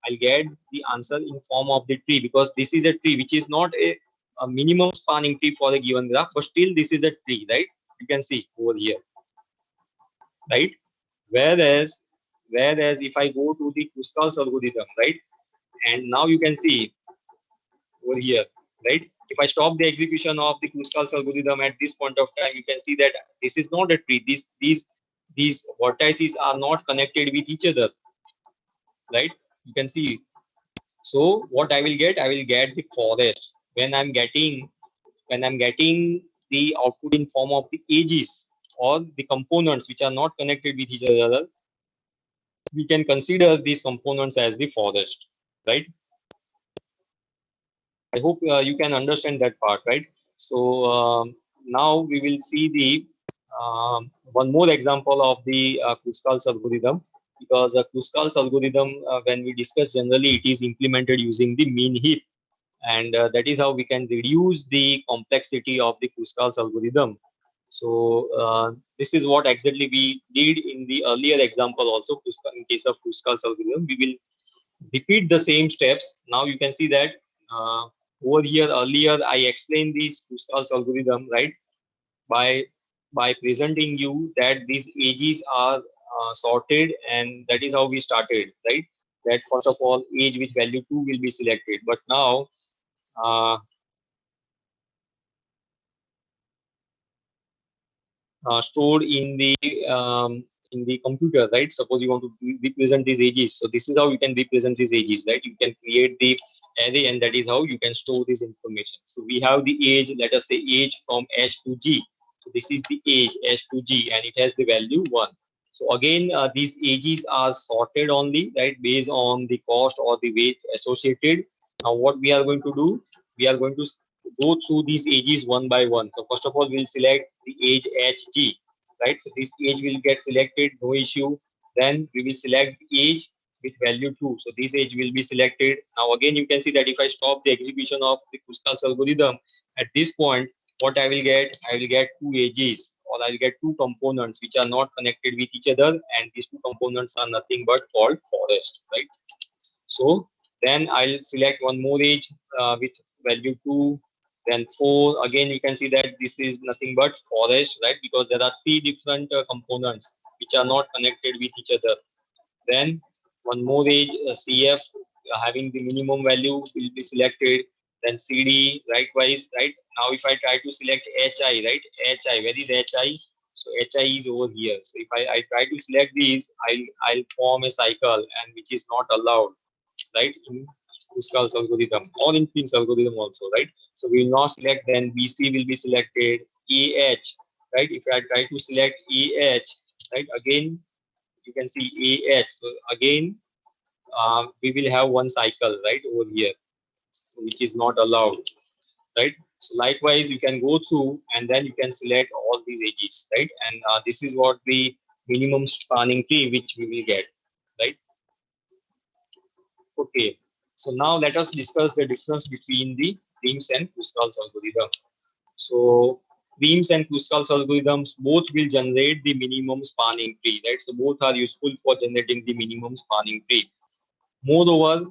I'll get the answer in form of the tree, because this is a tree which is not a minimum spanning tree for a given graph, but still this is a tree, right? You can see over here, right? Whereas if I go to the Kruskal's algorithm, right, and now you can see over here, right? If I stop the execution of the Kruskal's algorithm at this point of time, you can see that this is not a tree. These vertices are not connected with each other, right? You can see. So what I will get? I will get the forest when I'm getting the output in form of the edges or the components which are not connected with each other. We can consider these components as the forest, right? I hope you can understand that part, right? So now we will see the one more example of the Kruskal's algorithm, because Kruskal's algorithm, when we discuss generally, it is implemented using the mean heap, and that is how we can reduce the complexity of the Kruskal's algorithm. So this is what exactly we did in the earlier example also. In case of Kruskal's algorithm, we will repeat the same steps. Now you can see that over here earlier I explained this Kruskal's algorithm, right? By presenting you that these edges are sorted, and that is how we started, right? That first of all edge with value 2 will be selected, but now stored in the in the computer, right? Suppose you want to represent these edges. So this is how you can represent these edges, right? You can create the array, and that is how you can store this information. So we have the age, let us say age from S to G. So this is the age S to G, and it has the value 1. So again, these ages are sorted only, right, based on the cost or the weight associated. Now what we are going to do, we are going to go through these ages one by one. So first of all, we'll select the age HG, right? So this age will get selected, no issue. Then we will select age with value 2. So this age will be selected. Now again, you can see that if I stop the execution of the Kruskal's algorithm at this point, what I will get? I will get two ages, or I will get two components which are not connected with each other, and these two components are nothing but called forest, right? So then I'll select one more age with value 2, then 4. Again, you can see that this is nothing but forest, right? Because there are three different components which are not connected with each other. Then one more age, CF, having the minimum value will be selected. Then CD, likewise, right? Now if I try to select HI, right? HI, where is HI? So HI is over here. So if I try to select these, I'll form a cycle, and which is not allowed, right, in Kruskal's algorithm or in Finn's algorithm also, right? So we will not select, then BC will be selected, AH, right? If I try to select AH, right, again, you can see AH. So again, we will have one cycle, right, over here, which is not allowed, right? So likewise, you can go through and then you can select all these edges, right? And this is what the minimum spanning tree which we will get, right? Okay, so now let us discuss the difference between the Prim's and Kruskal's algorithm. So Prim's and Kruskal's algorithms both will generate the minimum spanning tree, right? So both are useful for generating the minimum spanning tree. Moreover,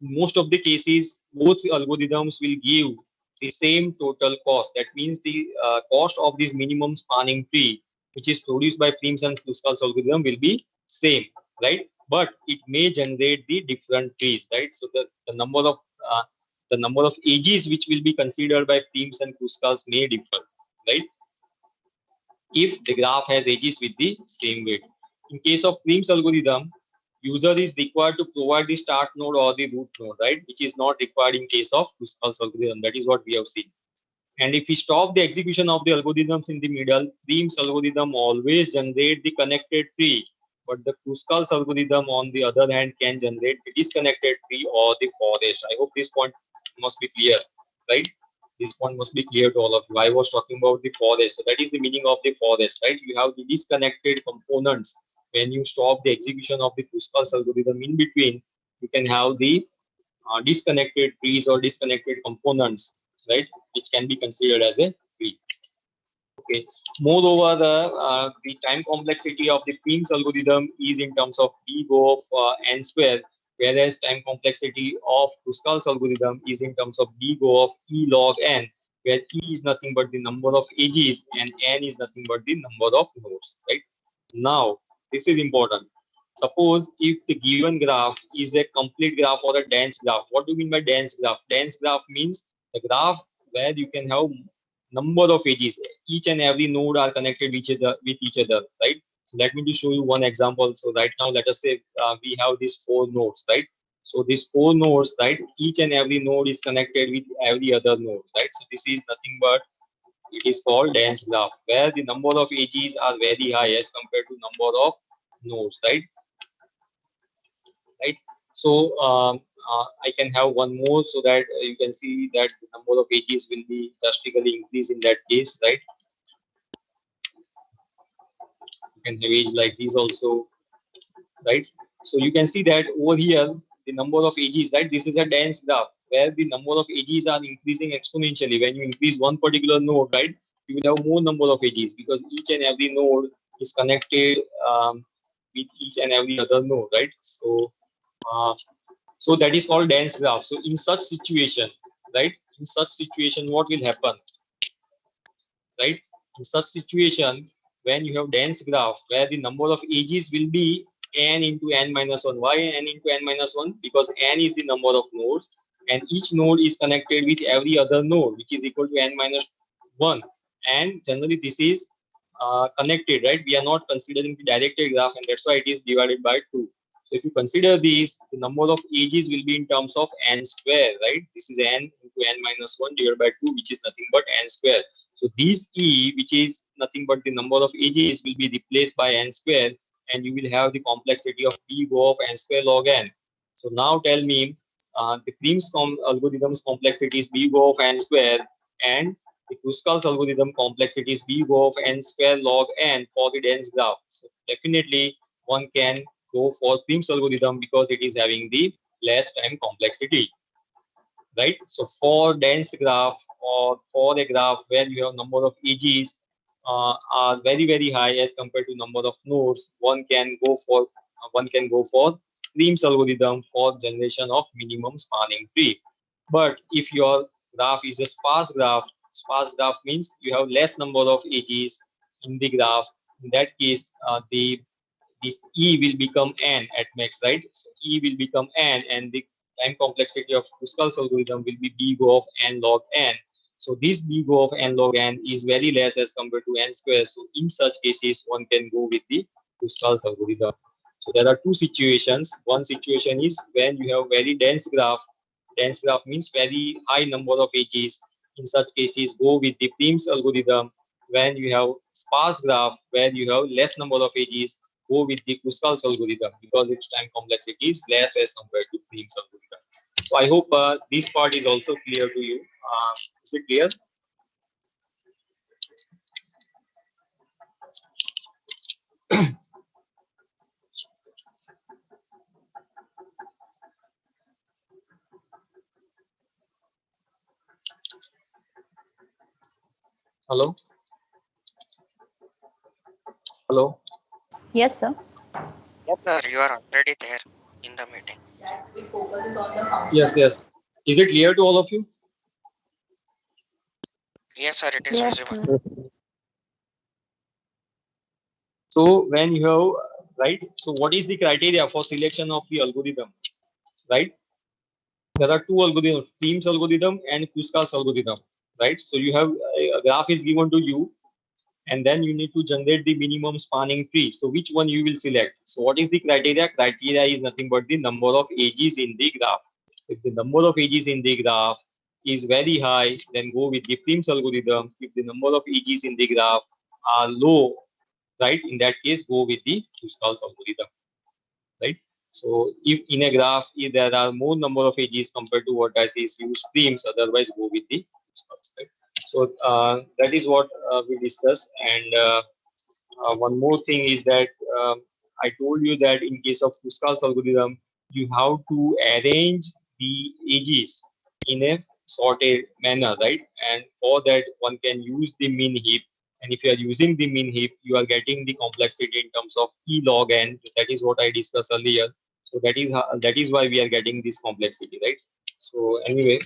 most of the cases, both algorithms will give the same total cost. That means the cost of this minimum spanning tree, which is produced by Prim's and Kruskal's algorithm, will be same, right? But it may generate the different trees, right? So the number of edges which will be considered by Prim's and Kruskal's may differ, right? If the graph has edges with the same weight. In case of Prim's algorithm, user is required to provide the start node or the root node, right? Which is not required in case of Kruskal's algorithm. That is what we have seen. And if we stop the execution of the algorithms in the middle, Prim's algorithm always generate the connected tree. But the Kruskal's algorithm, on the other hand, can generate the disconnected tree or the forest. I hope this point must be clear, right? This point must be clear to all of you. I was talking about the forest. So that is the meaning of the forest, right? You have the disconnected components. When you stop the execution of the Kruskal's algorithm in between, you can have the disconnected trees or disconnected components, right, which can be considered as a tree. Okay. Moreover, the time complexity of the Prim's algorithm is in terms of d go of n square, whereas time complexity of Kruskal's algorithm is in terms of d go of e log n, where e is nothing but the number of edges and n is nothing but the number of nodes, right? Now, this is important. Suppose if the given graph is a complete graph or a dense graph. What do you mean by dense graph? Dense graph means the graph where you can have number of edges. Each and every node are connected with each other, right? So let me just show you one example. So right now, let us say we have these 4 nodes, right? So these 4 nodes, right? Each and every node is connected with every other node, right? So this is nothing but, it is called dense graph, where the number of edges are very high as compared to number of nodes, right? Right. So I can have one more, so that you can see that the number of edges will be drastically increased in that case, right? You can have edge like this also, right? So you can see that over here, the number of edges, right? This is a dense graph where the number of edges are increasing exponentially. When you increase one particular node, right, you will have more number of edges, because each and every node is connected with each and every other node, right? So that is called dense graph. So in such situation, right? In such situation, what will happen, right? In such situation, when you have dense graph where the number of edges will be n into n minus 1. Why n into n minus 1? Because n is the number of nodes, and each node is connected with every other node, which is equal to n minus 1. And generally, this is connected, right? We are not considering the directed graph, and that's why it is divided by 2. So if you consider these, the number of edges will be in terms of n square, right? This is n into n minus 1 divided by 2, which is nothing but n square. So these e, which is nothing but the number of edges, will be replaced by n square, and you will have the complexity of b go of n square log n. So now tell me, the Prim's algorithm's complexity is b go of n square, and the Kruskal's algorithm complexity is b go of n square log n for the dense graph. So definitely one can go for Prim's algorithm because it is having the less time complexity, right? So for dense graph, or for a graph where you have number of edges are very high as compared to number of nodes, one can go for Prim's algorithm for generation of minimum spanning tree. But if your graph is a sparse graph means you have less number of edges in the graph. In that case, this E will become n at max, right? So E will become n, and the time complexity of Kruskal's algorithm will be b go of n log n. So this b go of n log n is very less as compared to n square. So in such cases, one can go with the Kruskal's algorithm. So there are two situations. One situation is when you have very dense graph. Dense graph means very high number of edges. In such cases, go with the Prim's algorithm. When you have sparse graph where you have less number of edges, go with the Kruskal's algorithm because its time complexity is less as compared to Prim's algorithm. So I hope this part is also clear to you. Is it clear? Hello? Hello? Yes, sir. Yes, sir, you are already there in the meeting. Yes. Is it clear to all of you? Yes, sir, it is Yes, visible. sir. So when you have, right, so what is the criteria for selection of the algorithm, right? There are two algorithms, Prim's algorithm and Kruskal's algorithm, right? So you have a graph is given to you, and then you need to generate the minimum spanning tree. So which one you will select? So what is the criteria? Criteria is nothing but the number of edges in the graph. So if the number of edges in the graph is very high, then go with the Prim's algorithm. If the number of edges in the graph are low, right, in that case, go with the Kruskal's algorithm, right? So if in a graph, if there are more number of edges compared to what I see is use Prim's, otherwise go with the Kruskal's, right? So that is what we discussed. And one more thing is that I told you that in case of Kruskal's algorithm, you have to arrange the edges in a sorted manner, right? And for that, one can use the min heap. And if you are using the min heap, you are getting the complexity in terms of E log n. That is what I discussed earlier. So that is why we are getting this complexity, right? So anyway,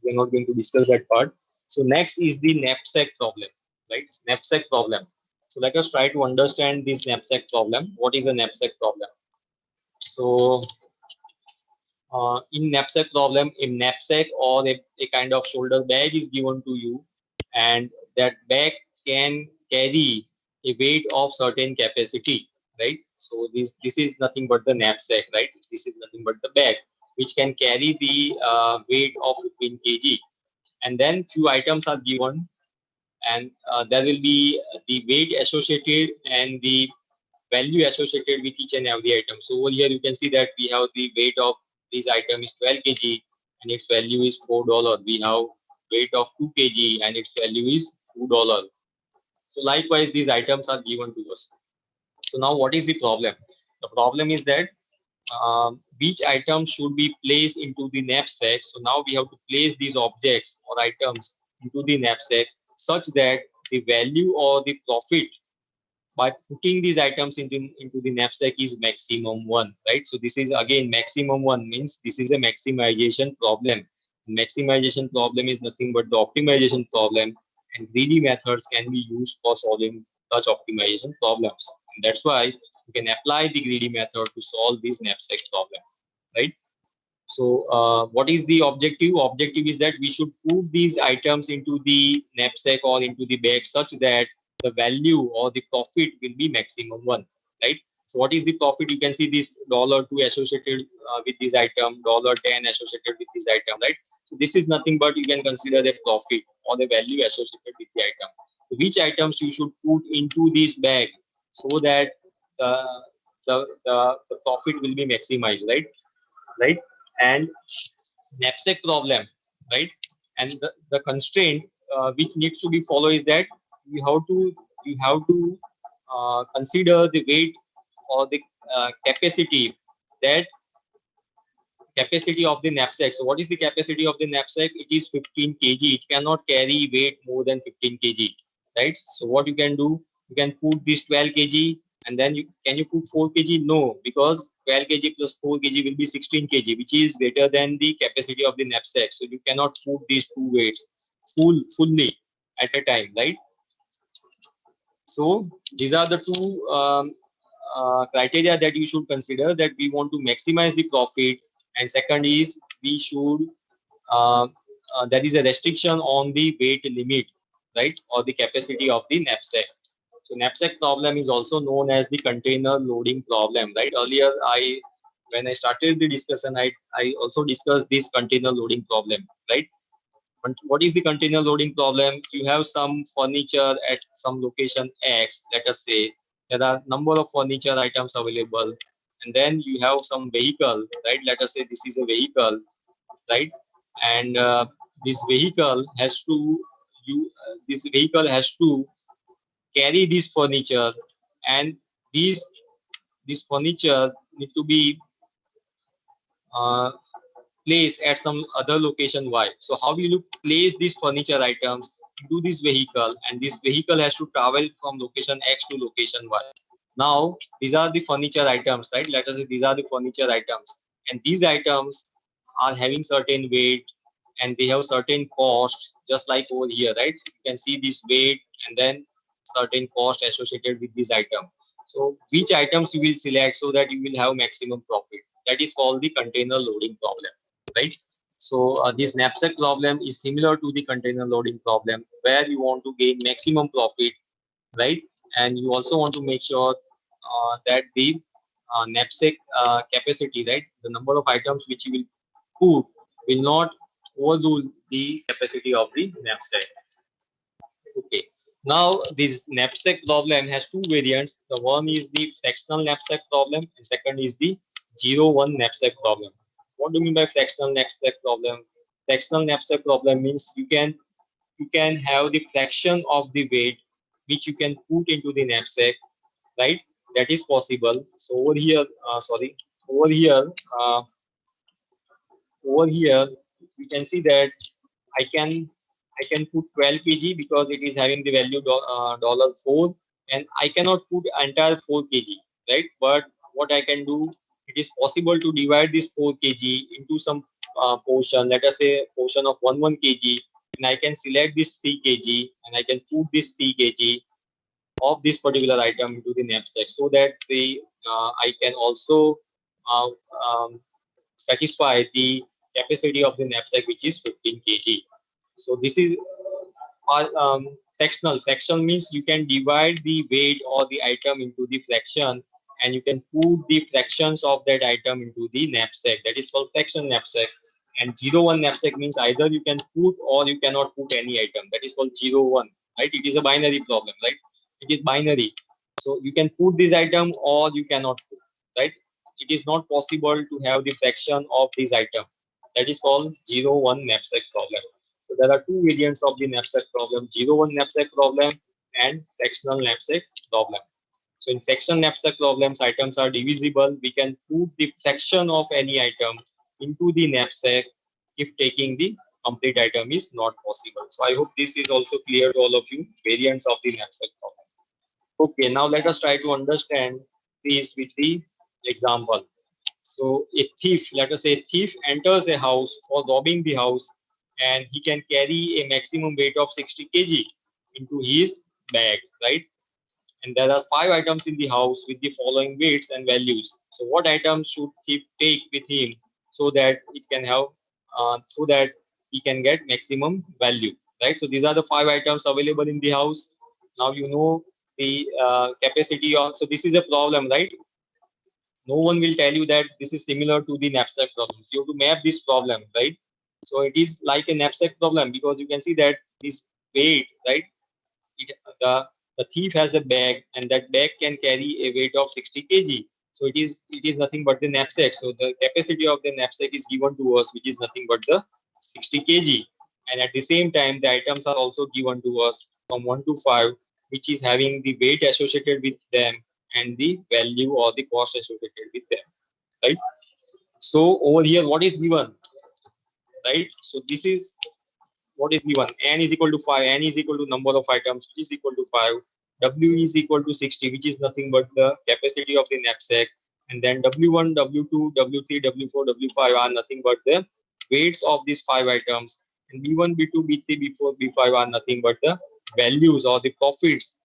we are not going to discuss that part. So next is the knapsack problem, right? Knapsack problem. So let us try to understand this knapsack problem. What is a knapsack problem? So in knapsack problem, a knapsack or a kind of shoulder bag is given to you, and that bag can carry a weight of certain capacity, right? So this is nothing but the knapsack, right? This is nothing but the bag which can carry the weight of 15 kg, and then few items are given, and there will be the weight associated and the value associated with each and every item. So over here you can see that we have the weight of this item is 12 kg and its value is $4. We have weight of 2 kg and its value is $2. So likewise these items are given to us. So now what is the problem? The problem is that which items should be placed into the knapsack. So now we have to place these objects or items into the knapsacks such that the value or the profit by putting these items into the knapsack is maximum 1, right? So this is again maximum 1 means this is a maximization problem. Maximization problem is nothing but the optimization problem, and greedy methods can be used for solving such optimization problems. And that's why you can apply the greedy method to solve this knapsack problem, right? So what is the objective? Objective is that we should put these items into the knapsack or into the bag such that the value or the profit will be maximum one, right? So what is the profit? You can see this $2 associated with this item, $10 associated with this item, right? So this is nothing but you can consider the profit or the value associated with the item. So which items you should put into this bag so that the profit will be maximized, right? Right? And knapsack problem, right? And the constraint which needs to be followed is that you have to consider the weight or the capacity, that capacity of the knapsack. So what is the capacity of the knapsack? It is 15 kg. It cannot carry weight more than 15 kg, right? So what you can do, you can put this 12 kg, and then can you put 4 kg? No, because 12 kg plus 4 kg will be 16 kg, which is greater than the capacity of the knapsack. So you cannot put these two weights fully at a time, right? So these are the two criteria that you should consider, that we want to maximize the profit, and second is we should uh, there is a restriction on the weight limit, right, or the capacity of the knapsack. So knapsack problem is also known as the container loading problem, right? Earlier when I started the discussion, I also discussed this container loading problem, right? What is the container loading problem? You have some furniture at some location X, let us say. There are number of furniture items available, and then you have some vehicle, right? Let us say this is a vehicle, right? And this vehicle has to this vehicle has to carry this furniture, and these this furniture need to be uh, place at some other location Y. So how will you place these furniture items into this vehicle, and this vehicle has to travel from location X to location Y. Now these are the furniture items, right? Let us say these are the furniture items, and these items are having certain weight and they have certain cost, just like over here, right? You can see this weight and then certain cost associated with this item. So which items you will select so that you will have maximum profit? That is called the container loading problem, right? So this knapsack problem is similar to the container loading problem, where you want to gain maximum profit, right? And you also want to make sure that the knapsack capacity, right, the number of items which you will put will not overrule the capacity of the knapsack. Okay. Now this knapsack problem has two variants. The one is the fractional knapsack problem, and second is the 0-1 knapsack problem. What do you mean by fractional knapsack problem? Fractional knapsack problem means you can have the fraction of the weight which you can put into the knapsack, right? That is possible. So over here, uh, over here, you can see that I can I can put 12 kg because it is having the value $4, and I cannot put entire 4 kg, right? But what I can do, it is possible to divide this 4 kg into some portion. Let us say portion of 1 kg, and I can select this 3 kg, and I can put this 3 kg of this particular item into the knapsack, so that the I can also uh, um, satisfy the capacity of the knapsack, which is 15 kg. So this is fractional. Fraction means you can divide the weight or the item into the fraction, and you can put the fractions of that item into the knapsack. That is called fraction knapsack. And 0-1 knapsack means either you can put or you cannot put any item. That is called 0-1, right? It is a binary problem, right? It is binary. So you can put this item or you cannot put, right? It is not possible to have the fraction of this item. That is called 0-1 knapsack problem. So there are two variants of the knapsack problem: 0-1 knapsack problem and fractional knapsack problem. So in fractional knapsack problems, items are divisible. We can put the fraction of any item into the knapsack if taking the complete item is not possible. So I hope this is also clear to all of you, variants of the knapsack problem. Okay, now let us try to understand this with the example. So a thief, let us say a thief enters a house for robbing the house, and he can carry a maximum weight of 60 kg into his bag, right? And there are 5 items in the house with the following weights and values. So what items should thief take with him so that it can have so that he can get maximum value, right? So these are the 5 items available in the house. Now you know the capacity of. So this is a problem, right? No one will tell you that this is similar to the knapsack problems. You have to map this problem, right? So it is like a knapsack problem because you can see that this weight, right? It, the thief has a bag and that bag can carry a weight of 60 kg. So it is nothing but the knapsack. So the capacity of the knapsack is given to us, which is nothing but the 60 kg. And at the same time, the items are also given to us from 1 to 5, which is having the weight associated with them and the value or the cost associated with them, right? So over here, what is given, right? So this is what is given. N is equal to 5, N is equal to number of items, which is equal to 5. W is equal to 60, which is nothing but the capacity of the knapsack. And then W1, W2, W3, W4, W5 are nothing but the weights of these 5 items. And B1, B2, B3, B4, B5 are nothing but the values or the profits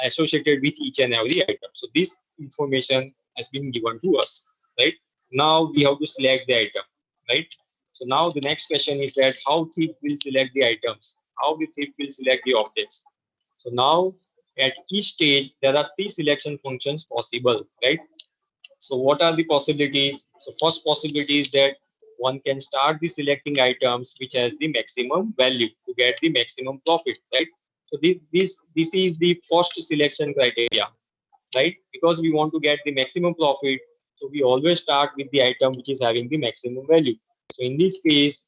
associated with each and every item. So this information has been given to us, right? Now we have to select the item, right? So now the next question is that how thief will select the items, how the thief will select the objects. So now at each stage there are 3 selection functions possible, right? So what are the possibilities? So first possibility is that one can start the selecting items which has the maximum value to get the maximum profit, right? So this is the first selection criteria, right? Because we want to get the maximum profit, so we always start with the item which is having the maximum value. So in this case,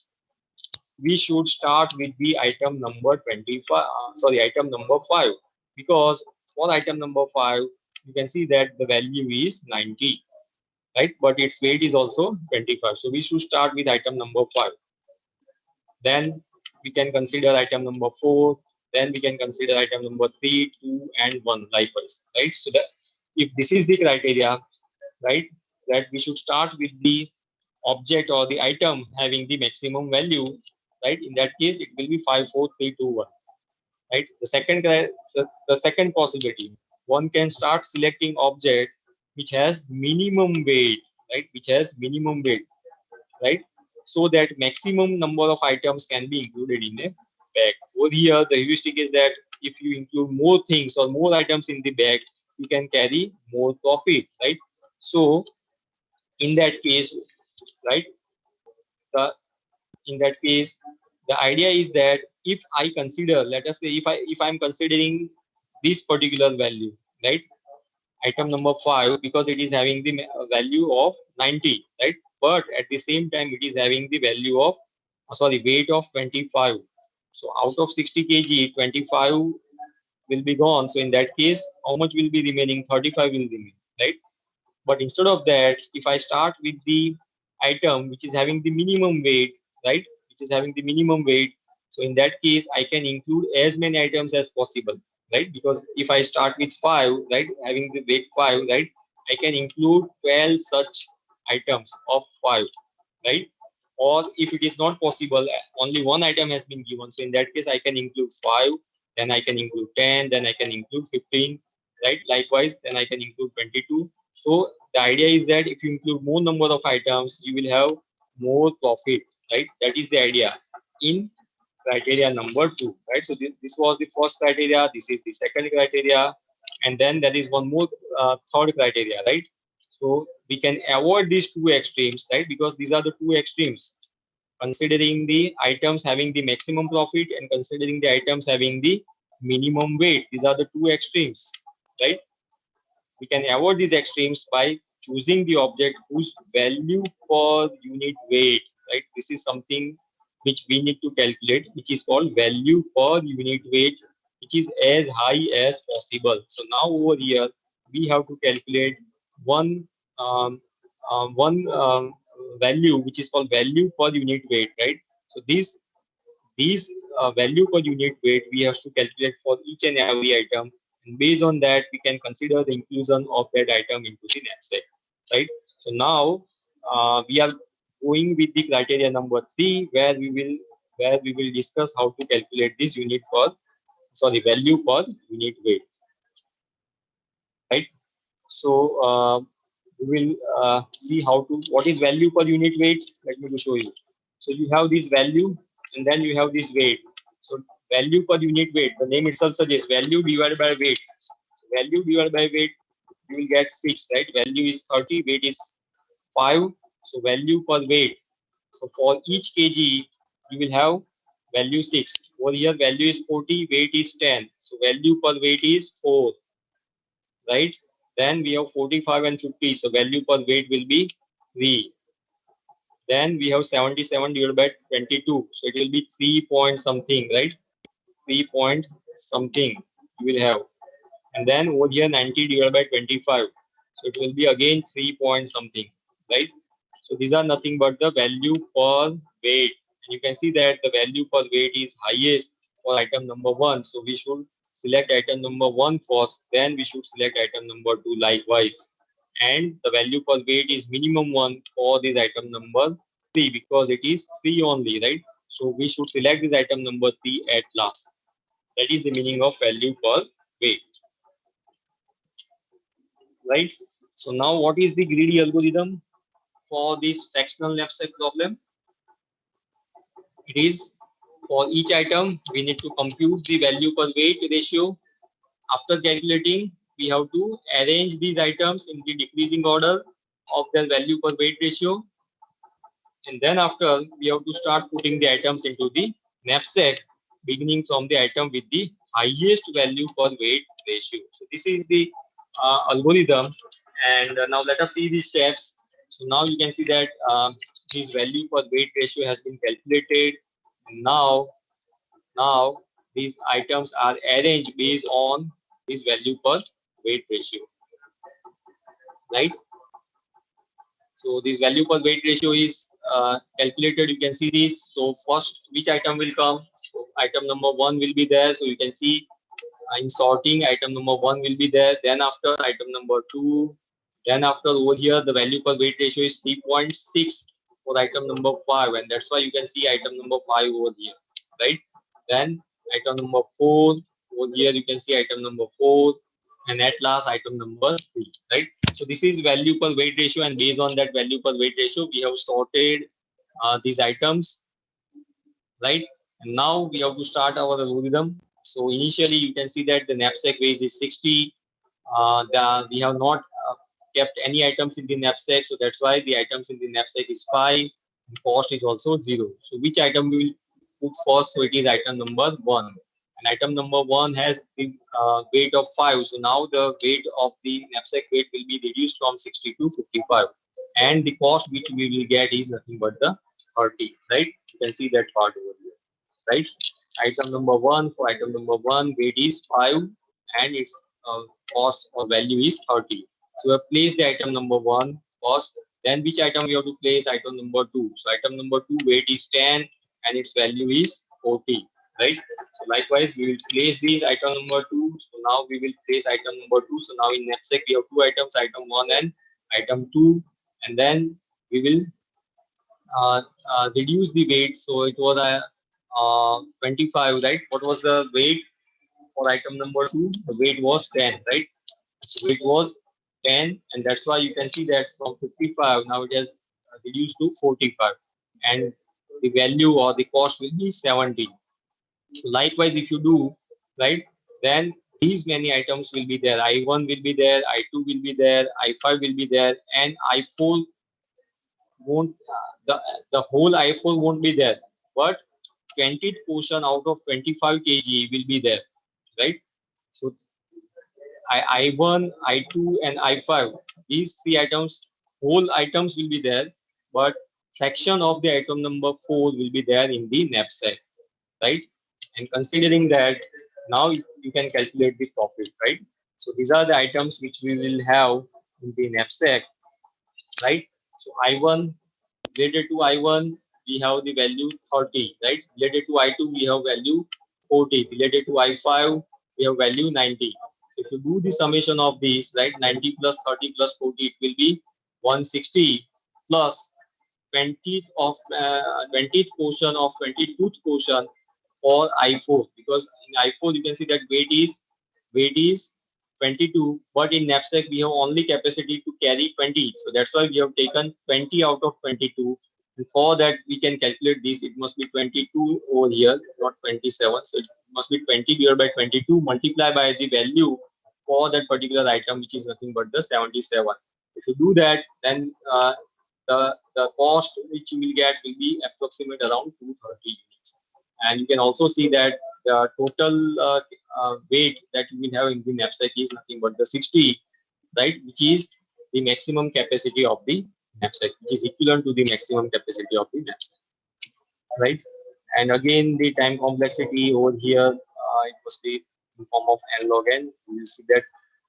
we should start with the item number 25. Item number 5, because for item number 5, you can see that the value is 90, right? But its weight is also 25. So we should start with item number 5. Then we can consider item number 4. Then we can consider item number 3, 2, and 1 likewise, right? So that if this is the criteria, right, that we should start with the object or the item having the maximum value, right? In that case, it will be 5, 4, 3, 2, 1, right? The second possibility, one can start selecting object which has minimum weight, right? Which has minimum weight, right? So that maximum number of items can be included in a bag. Over here, the heuristic is that if you include more things or more items in the bag, you can carry more profit, right? So in that case, right, the in that case, the idea is that if I consider, let us say, if I'm considering this particular value, right, item number 5, because it is having the value of 90, right, but at the same time it is having the value of weight of 25. So out of 60 kg, 25 will be gone. So in that case, how much will be remaining? 35 will remain, right? But instead of that, if I start with the item which is having the minimum weight, right, which is having the minimum weight, so in that case, I can include as many items as possible, right? Because if I start with 5, right, having the weight 5, right, I can include 12 such items of 5, right? Or if it is not possible, only one item has been given. So in that case, I can include 5, then I can include 10, then I can include 15, right? Likewise, then I can include 22. So the idea is that if you include more number of items, you will have more profit, right? That is the idea in criteria number 2, right? So this was the first criteria. This is the second criteria, and then there is one more third criteria, right? So we can avoid these 2 extremes, right? Because these are the 2 extremes. Considering the items having the maximum profit and considering the items having the minimum weight, these are the 2 extremes, right? We can avoid these extremes by choosing the object whose value per unit weight, right? This is something which we need to calculate, which is called value per unit weight, which is as high as possible. So now over here, we have to calculate one value which is called value per unit weight, right? So these value per unit weight we have to calculate for each and every item, and based on that we can consider the inclusion of that item into the knapsack, right? So now we are going with the criteria number 3, where we will discuss how to calculate this value per unit weight, right? So we will see what is value per unit weight. Let me to show you. So you have this value and then you have this weight. So value per unit weight. The name itself suggests value divided by weight. Value divided by weight, you will get 6, right? Value is 30, weight is 5. So value per weight. So for each kg, you will have value 6. Over here, value is 40, weight is 10. So value per weight is 4, right? Then we have 45 and 50. So value per weight will be 3. Then we have 77 divided by 22. So it will be 3 point something, right? 3 point something you will have. And then over here 90 divided by 25. So it will be again 3 point something, right? So these are nothing but the value per weight. And you can see that the value per weight is highest for item number 1. So we should select item number 1 first, then we should select item number 2 likewise. And the value per weight is minimum 1 for this item number 3 because it is 3 only, right? So we should select this item number 3 at last. That is the meaning of value per weight, right? So now what is the greedy algorithm for this fractional knapsack problem? It is for each item, we need to compute the value per weight ratio. After calculating, we have to arrange these items in the decreasing order of their value per weight ratio. And then after, we have to start putting the items into the knapsack, beginning from the item with the highest value per weight ratio. So this is the algorithm. And now let us see the steps. So now you can see that this value per weight ratio has been calculated. And now these items are arranged based on this value per weight ratio, right? So this value per weight ratio is calculated. You can see this. So first, which item will come? So item number 1 will be there. So you can see in sorting, item number 1 will be there. Then after item number 2. Then after over here, the value per weight ratio is 3.6 for item number 5. And that's why you can see item number 5 over here, right? Then item number 4. Over here, you can see item number 4. And at last, item number 3, right? So this is value per weight ratio, and based on that value per weight ratio, we have sorted these items, right? And now we have to start our algorithm. So initially, you can see that the knapsack weight is 60. We have not kept any items in the knapsack, so that's why the items in the knapsack is 5. And cost is also 0. So which item we will put first? So it is item number 1. And item number 1 has the weight of 5. So now the weight of the knapsack weight will be reduced from 60 to 55. And the cost which we will get is nothing but the 30, right? You can see that part over here, right? Item number 1, for item number 1, weight is 5 and its cost or value is 30. So we have placed the item number 1 first. Then which item we have to place? Item number 2. So item number 2 weight is 10 and its value is 40, right? So likewise, we will place these item number 2. So now we will place item number 2. So now in knapsack we have 2 items, item 1 and item 2. And then we will reduce the weight. So it was a 25, right? What was the weight for item number 2? The weight was 10, right? So it was 10, and that's why you can see that from 55 now it has reduced to 45, and the value or the cost will be 70. So likewise, if you do, right, then these many items will be there. I1 will be there, I2 will be there, I5 will be there, and I4 won't, the whole I4 won't be there, but 20th portion out of 25 kg will be there, right? So I1, I2, and I5, these 3 items, whole items will be there, but fraction of the item number 4 will be there in the knapsack, right? And considering that, now you can calculate the profit, right? So these are the items which we will have in the knapsack, right? So I1, related to I1, we have the value 30, right? Related to I2, we have value 40. Related to I5, we have value 90. So if you do the summation of these, right, 90 plus 30 plus 40, it will be 160 plus 20th portion of 22th portion for I4, because in I4 you can see that weight is 22, but in knapsack we have only capacity to carry 20. So that's why we have taken 20 out of 22 For that, we can calculate this. It must be 22 over here, not 27. So it must be 20 divided by 22 multiplied by the value for that particular item, which is nothing but the 77. If you do that, then the cost which you will get will be approximate around 230 units. And you can also see that the total weight that you will have in the knapsack is nothing but the 60, right, which is the maximum capacity of the knapsack, which is equivalent to the maximum capacity of the knapsack, right? And again, the time complexity over here, it must be in form of n log n. You will see that.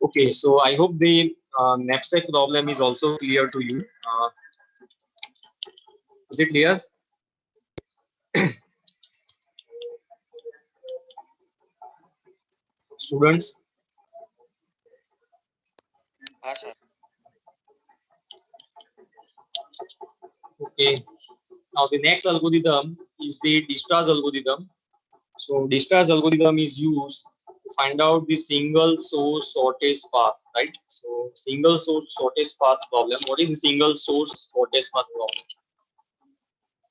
Okay, so I hope the knapsack problem is also clear to you. Is it clear? Students? Sir. Okay. Now the next algorithm is the Dijkstra's algorithm. So Dijkstra's algorithm is used to find out the single source shortest path, right? So single source shortest path problem. What is the single source shortest path problem?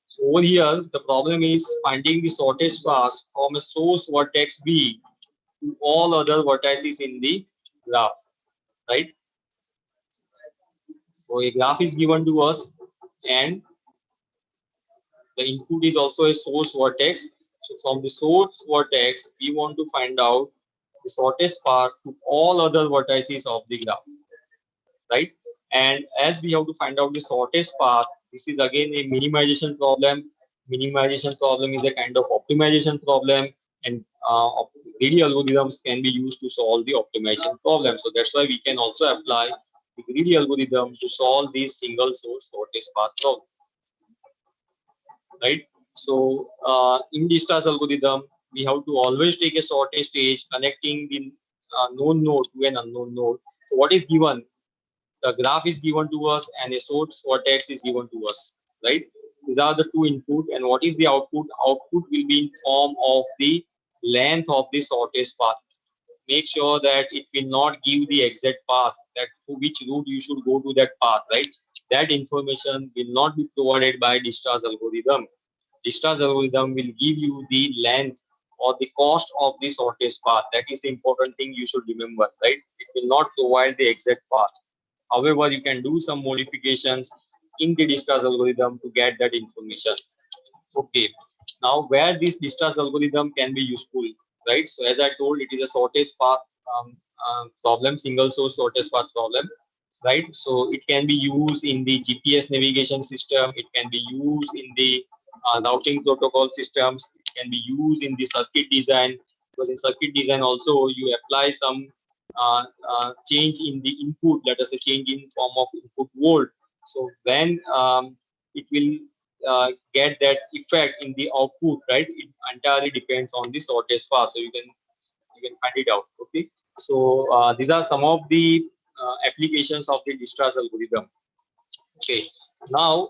So over here, the problem is finding the shortest path from a source vertex B to all other vertices in the graph, right? So a graph is given to us, and the input is also a source vertex. So from the source vertex, we want to find out the shortest path to all other vertices of the graph, right? And as we have to find out the shortest path, this is again a minimization problem. Minimization problem is a kind of optimization problem, and greedy algorithms can be used to solve the optimization problem. So that's why we can also apply the greedy algorithm to solve this single source shortest path problem, right? So in Dijkstra's algorithm, we have to always take a shortest stage connecting the known node to an unknown node. So what is given? The graph is given to us and a source vertex is given to us, right? These are the two input, and what is the output? Output will be in form of the length of the shortest path. Make sure that it will not give the exact path, that to which route you should go to that path, right? That information will not be provided by Dijkstra's algorithm. Dijkstra's algorithm will give you the length or the cost of the shortest path. That is the important thing you should remember, right? It will not provide the exact path. However, you can do some modifications in the Dijkstra's algorithm to get that information. Okay. Now, where this Dijkstra's algorithm can be useful, right? So, as I told, it is a shortest path problem, single source shortest path problem, right? So, it can be used in the GPS navigation system. It can be used in the routing protocol systems. It can be used in the circuit design, because in circuit design also you apply some change in the input, let us say change in form of input volt. So when it will get that effect in the output, right? It entirely depends on the shortest path. So you can find it out. Okay. So these are some of the applications of the Dijkstra's algorithm. Okay. Now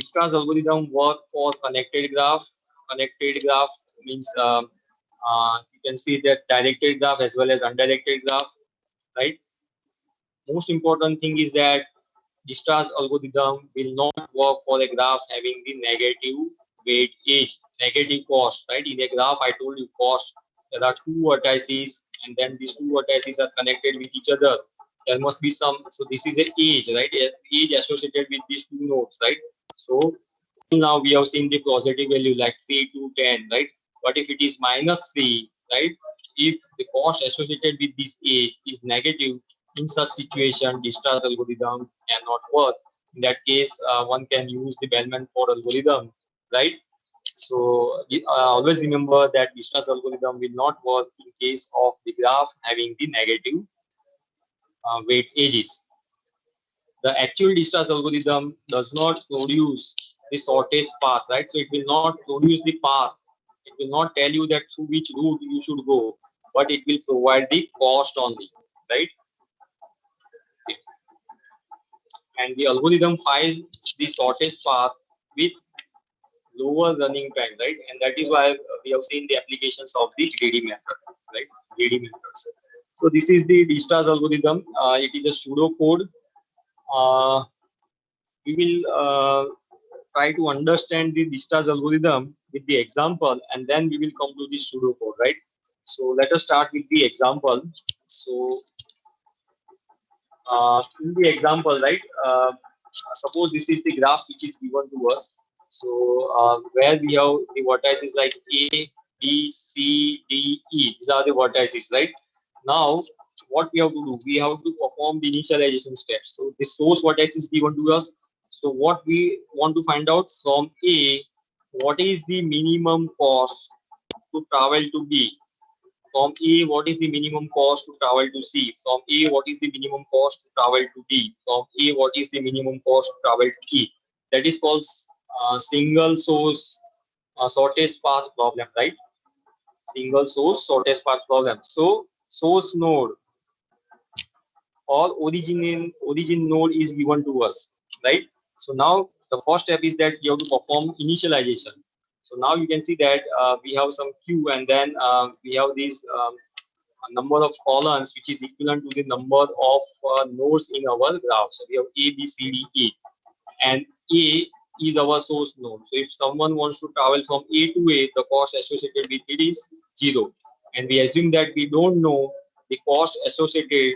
Dijkstra's algorithm work for connected graph. Connected graph means you can see that directed graph as well as undirected graph, right? Most important thing is that Dijkstra's algorithm will not work for a graph having the negative weight edge, negative cost, right? In a graph, I told you cost, there are two vertices, and then these two vertices are connected with each other. There must be some, so this is a edge, right? A edge associated with these two nodes, right? So now we have seen the positive value like 3 to 10, right? But if it is minus 3, right? If the cost associated with this edge is negative, in such situation, Dijkstra's algorithm cannot work. In that case, one can use the Bellman-Ford algorithm, right? So always remember that Dijkstra's algorithm will not work in case of the graph having the negative weight edges. The actual Dijkstra's algorithm does not produce the shortest path, right? So it will not produce the path. It will not tell you that through which route you should go, but it will provide the cost only, right? And the algorithm finds the shortest path with lower running time, right? And that is why we have seen the applications of the greedy method, right? Greedy methods. So this is the Dijkstra's algorithm. It is a pseudocode. we will try to understand the Dijkstra's algorithm with the example, and then we will come to the pseudocode, right? So let us start with the example. So in the example, right? Suppose this is the graph which is given to us. So where we have the vertices like A, B, C, D, E. These are the vertices, right? Now, what we have to do? We have to perform the initialization steps. So the source vertex is given to us. So what we want to find out from A, what is the minimum cost to travel to B? From A, what is the minimum cost to travel to C? From A, what is the minimum cost to travel to D? From A, what is the minimum cost to travel to E? That is called single source shortest path problem, right? Single source shortest path problem. So source node or origin node is given to us, right? So now the first step is that you have to perform initialization. So now you can see that we have some queue, and then we have this number of columns which is equivalent to the number of nodes in our graph. So we have A, B, C, D, E, and A is our source node. So if someone wants to travel from A to A, the cost associated with it is 0. And we assume that we don't know the cost associated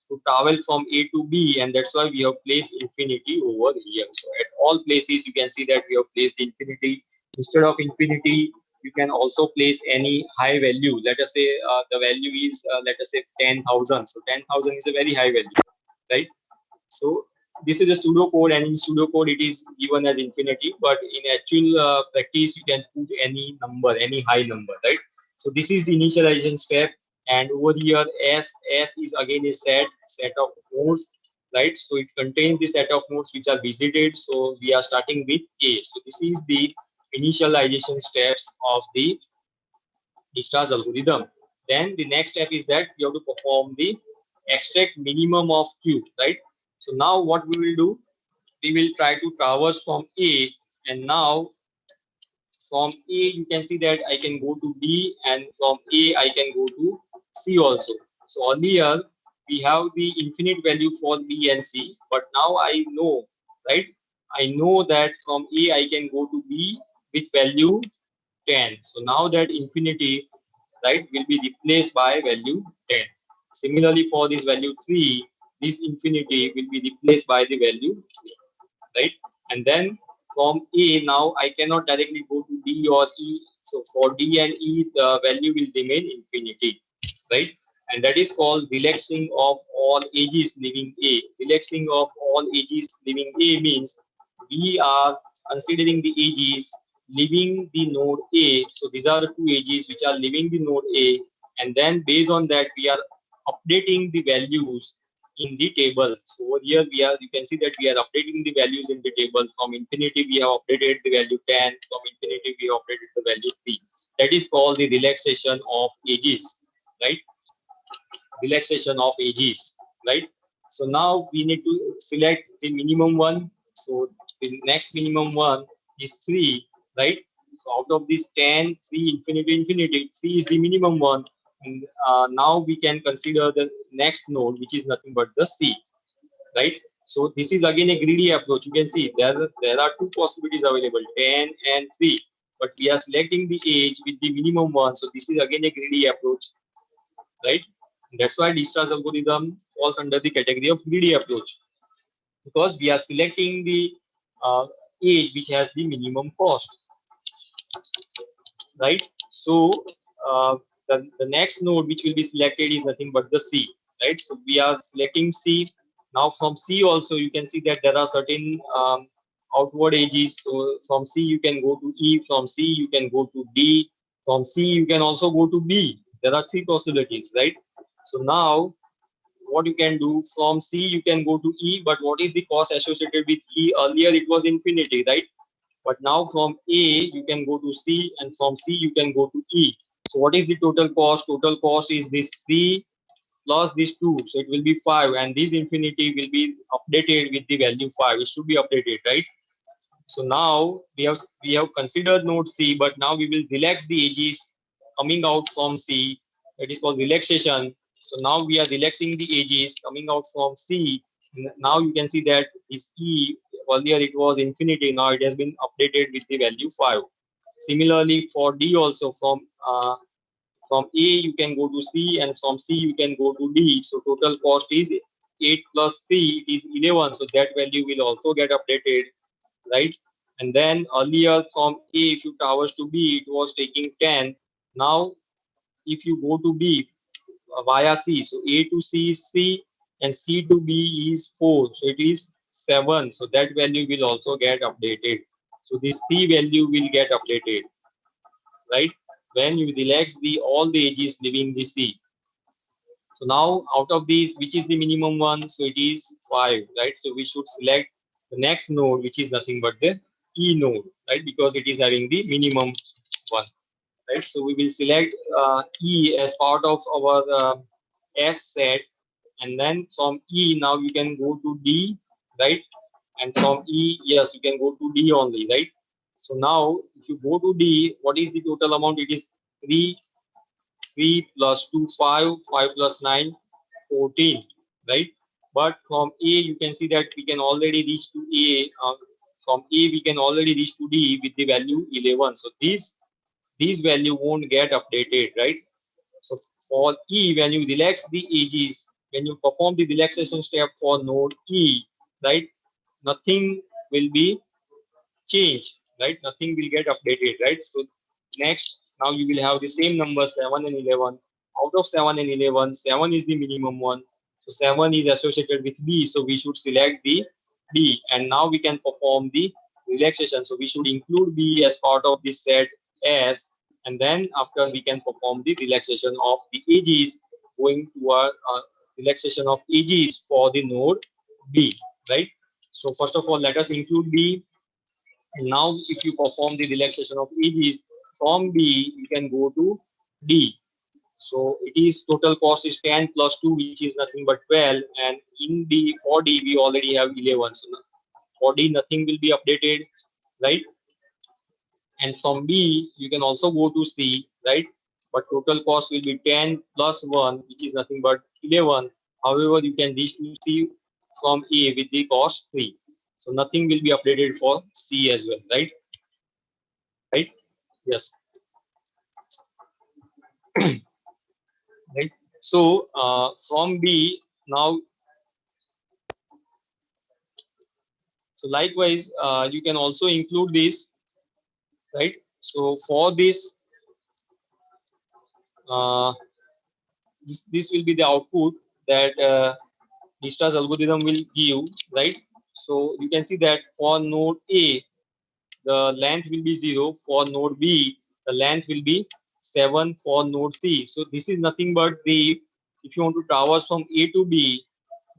to travel from A to B, and that's why we have placed infinity over here. So at all places you can see that we have placed infinity. Instead of infinity, you can also place any high value. Let us say the value is let us say 10,000. So 10,000 is a very high value, right? So this is a pseudocode, and in pseudocode it is given as infinity, but in actual practice you can put any number, any high number, right? So this is the initialization step, and over here S is again a set of nodes, right? So it contains the set of nodes which are visited. So we are starting with A. So this is the initialization steps of the Dijkstra's algorithm. Then the next step is that you have to perform the extract minimum of Q, right? So now what we will do, we will try to traverse from A, and now from A you can see that I can go to B, and from A I can go to C also. So earlier we have the infinite value for B and C, but now I know, right? I know that from A I can go to B with value 10. So now that infinity, right, will be replaced by value 10. Similarly, for this value 3, this infinity will be replaced by the value 3, right? And then from A, now I cannot directly go to D or E. So for D and E, the value will remain infinity, right? And that is called relaxing of all edges leaving A. Relaxing of all edges leaving A means we are considering the edges leaving the node A. So these are the two edges which are leaving the node A, and then based on that we are updating the values in the table. So over here you can see that we are updating the values in the table. From infinity we have updated the value 10, from infinity we have updated the value 3. That is called the relaxation of edges, right? Relaxation of edges, right? So now we need to select the minimum one. So the next minimum one is 3, right? So out of this 10, 3, infinity, 3 is the minimum one. And now we can consider the next node, which is nothing but the C, right? So this is again a greedy approach. You can see there are two possibilities available, 10 and 3, but we are selecting the edge with the minimum one. So this is again a greedy approach, right? That's why Dijkstra's algorithm falls under the category of greedy approach, because we are selecting the edge which has the minimum cost, right? So the next node which will be selected is nothing but the C, right? So we are selecting C. Now from C also you can see that there are certain outward edges. So from C you can go to E, from C you can go to D, from C you can also go to B. There are 3 possibilities, right? So now what you can do, from C you can go to E, but what is the cost associated with E? Earlier it was infinity, right? But now from A you can go to C, and from C you can go to E. So what is the total cost? Total cost is this 3 plus this 2. So it will be 5, and this infinity will be updated with the value 5. It should be updated, right? So now we have considered node C, but now we will relax the edges coming out from C. That is called relaxation. So now we are relaxing the edges coming out from C. Now you can see that this E earlier it was infinity, now it has been updated with the value 5. Similarly for D also, from A you can go to C, and from C you can go to D. So total cost is 8 plus 3, it is 11. So that value will also get updated, right? And then earlier from A, if you traverse to B, it was taking 10. Now if you go to B via C, so A to C is 3 and C to B is 4. So it is 7. So that value will also get updated. So this C value will get updated, right? When you relax the all the edges leaving the C. So now out of these, which is the minimum one? So it is 5, right? So we should select the next node, which is nothing but the E node, right? Because it is having the minimum one, right? So we will select E as part of our S set, and then from E now you can go to D, right? And from E, yes, you can go to D only, right? So now if you go to D, what is the total amount? It is 3 3 plus 2, 5, 5 plus 9, 14, right? But from A, you can see that we can already reach to A. From A, we can already reach to D with the value 11. So these value won't get updated, right? So for E, when you relax the edges, when you perform the relaxation step for node E, right, nothing will be changed, right? Nothing will get updated, right? So next, now you will have the same number 7 and 11. Out of 7 and 11, 7 is the minimum one. So 7 is associated with B, so we should select the B, and now we can perform the relaxation. So we should include B as part of this set S, and then after we can perform the relaxation of the edges, going to our relaxation of edges for the node B, right? So first of all, let us include B. And now if you perform the relaxation of edges from B, you can go to D. So it is total cost is 10 plus 2, which is nothing but 12. And in the for D, we already have 11. So for D, nothing will be updated, right? And from B, you can also go to C, right? But total cost will be 10 plus 1, which is nothing but 11. However, you can reach to C from A with the cost 3. So nothing will be updated for C as well, right? Right? Yes. Right. So from B now, so likewise, you can also include this, right? So for this, this will be the output that Dijkstra's algorithm will give, right? So you can see that for node A, the length will be 0. For node B, the length will be 7 for node C. So this is nothing but the, if you want to traverse from A to B,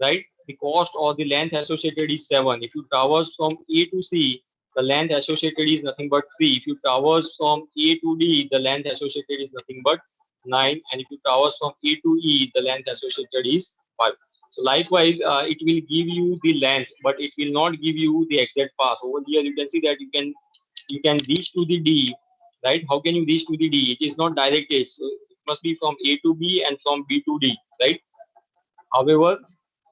right, the cost or the length associated is 7. If you traverse from A to C, the length associated is nothing but 3. If you traverse from A to D, the length associated is nothing but 9. And if you traverse from A to E, the length associated is 5. So likewise, it will give you the length, but it will not give you the exact path. Over here, you can see that you can reach to the D, right? How can you reach to the D? It is not directed, so it must be from A to B and from B to D, right? However,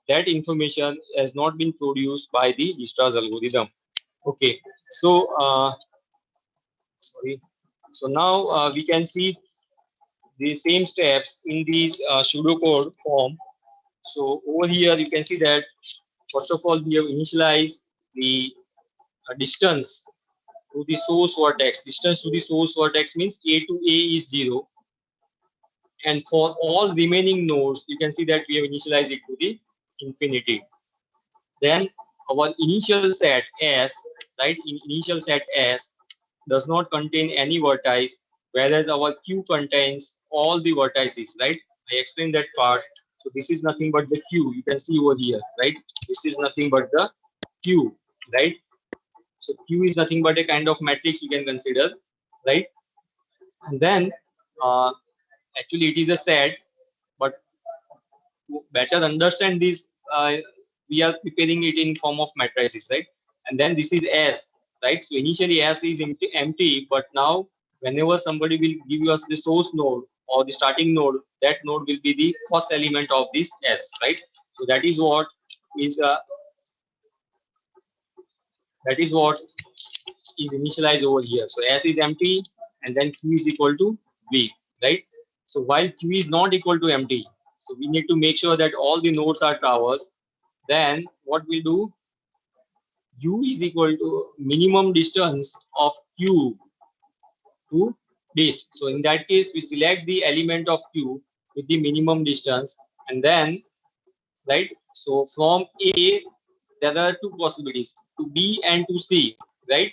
that information has not been produced by the Dijkstra's algorithm. Okay, so sorry. So now we can see the same steps in these pseudocode form. So over here you can see that first of all we have initialized the distance to the source vertex. Distance to the source vertex means A to A is 0. And for all remaining nodes, you can see that we have initialized it to the infinity. Then our initial set S, right? In initial set S does not contain any vertex, whereas our Q contains all the vertices, right? I explained that part. So this is nothing but the Q. You can see over here, right? This is nothing but the Q, right? So Q is nothing but a kind of matrix you can consider, right? And then actually it is a set, but to better understand this, we are preparing it in form of matrices, right? And then this is S, right? So initially S is empty, but now whenever somebody will give us the source node or the starting node, that node will be the first element of this S, right? So that is what is That is what is initialized over here. So S is empty and then Q is equal to V, right? So while Q is not equal to empty, so we need to make sure that all the nodes are towers. Then what we'll do, U is equal to minimum distance of Q to dist. So in that case, we select the element of Q with the minimum distance, and then, right? So from A, there are two possibilities, to B and to C, right?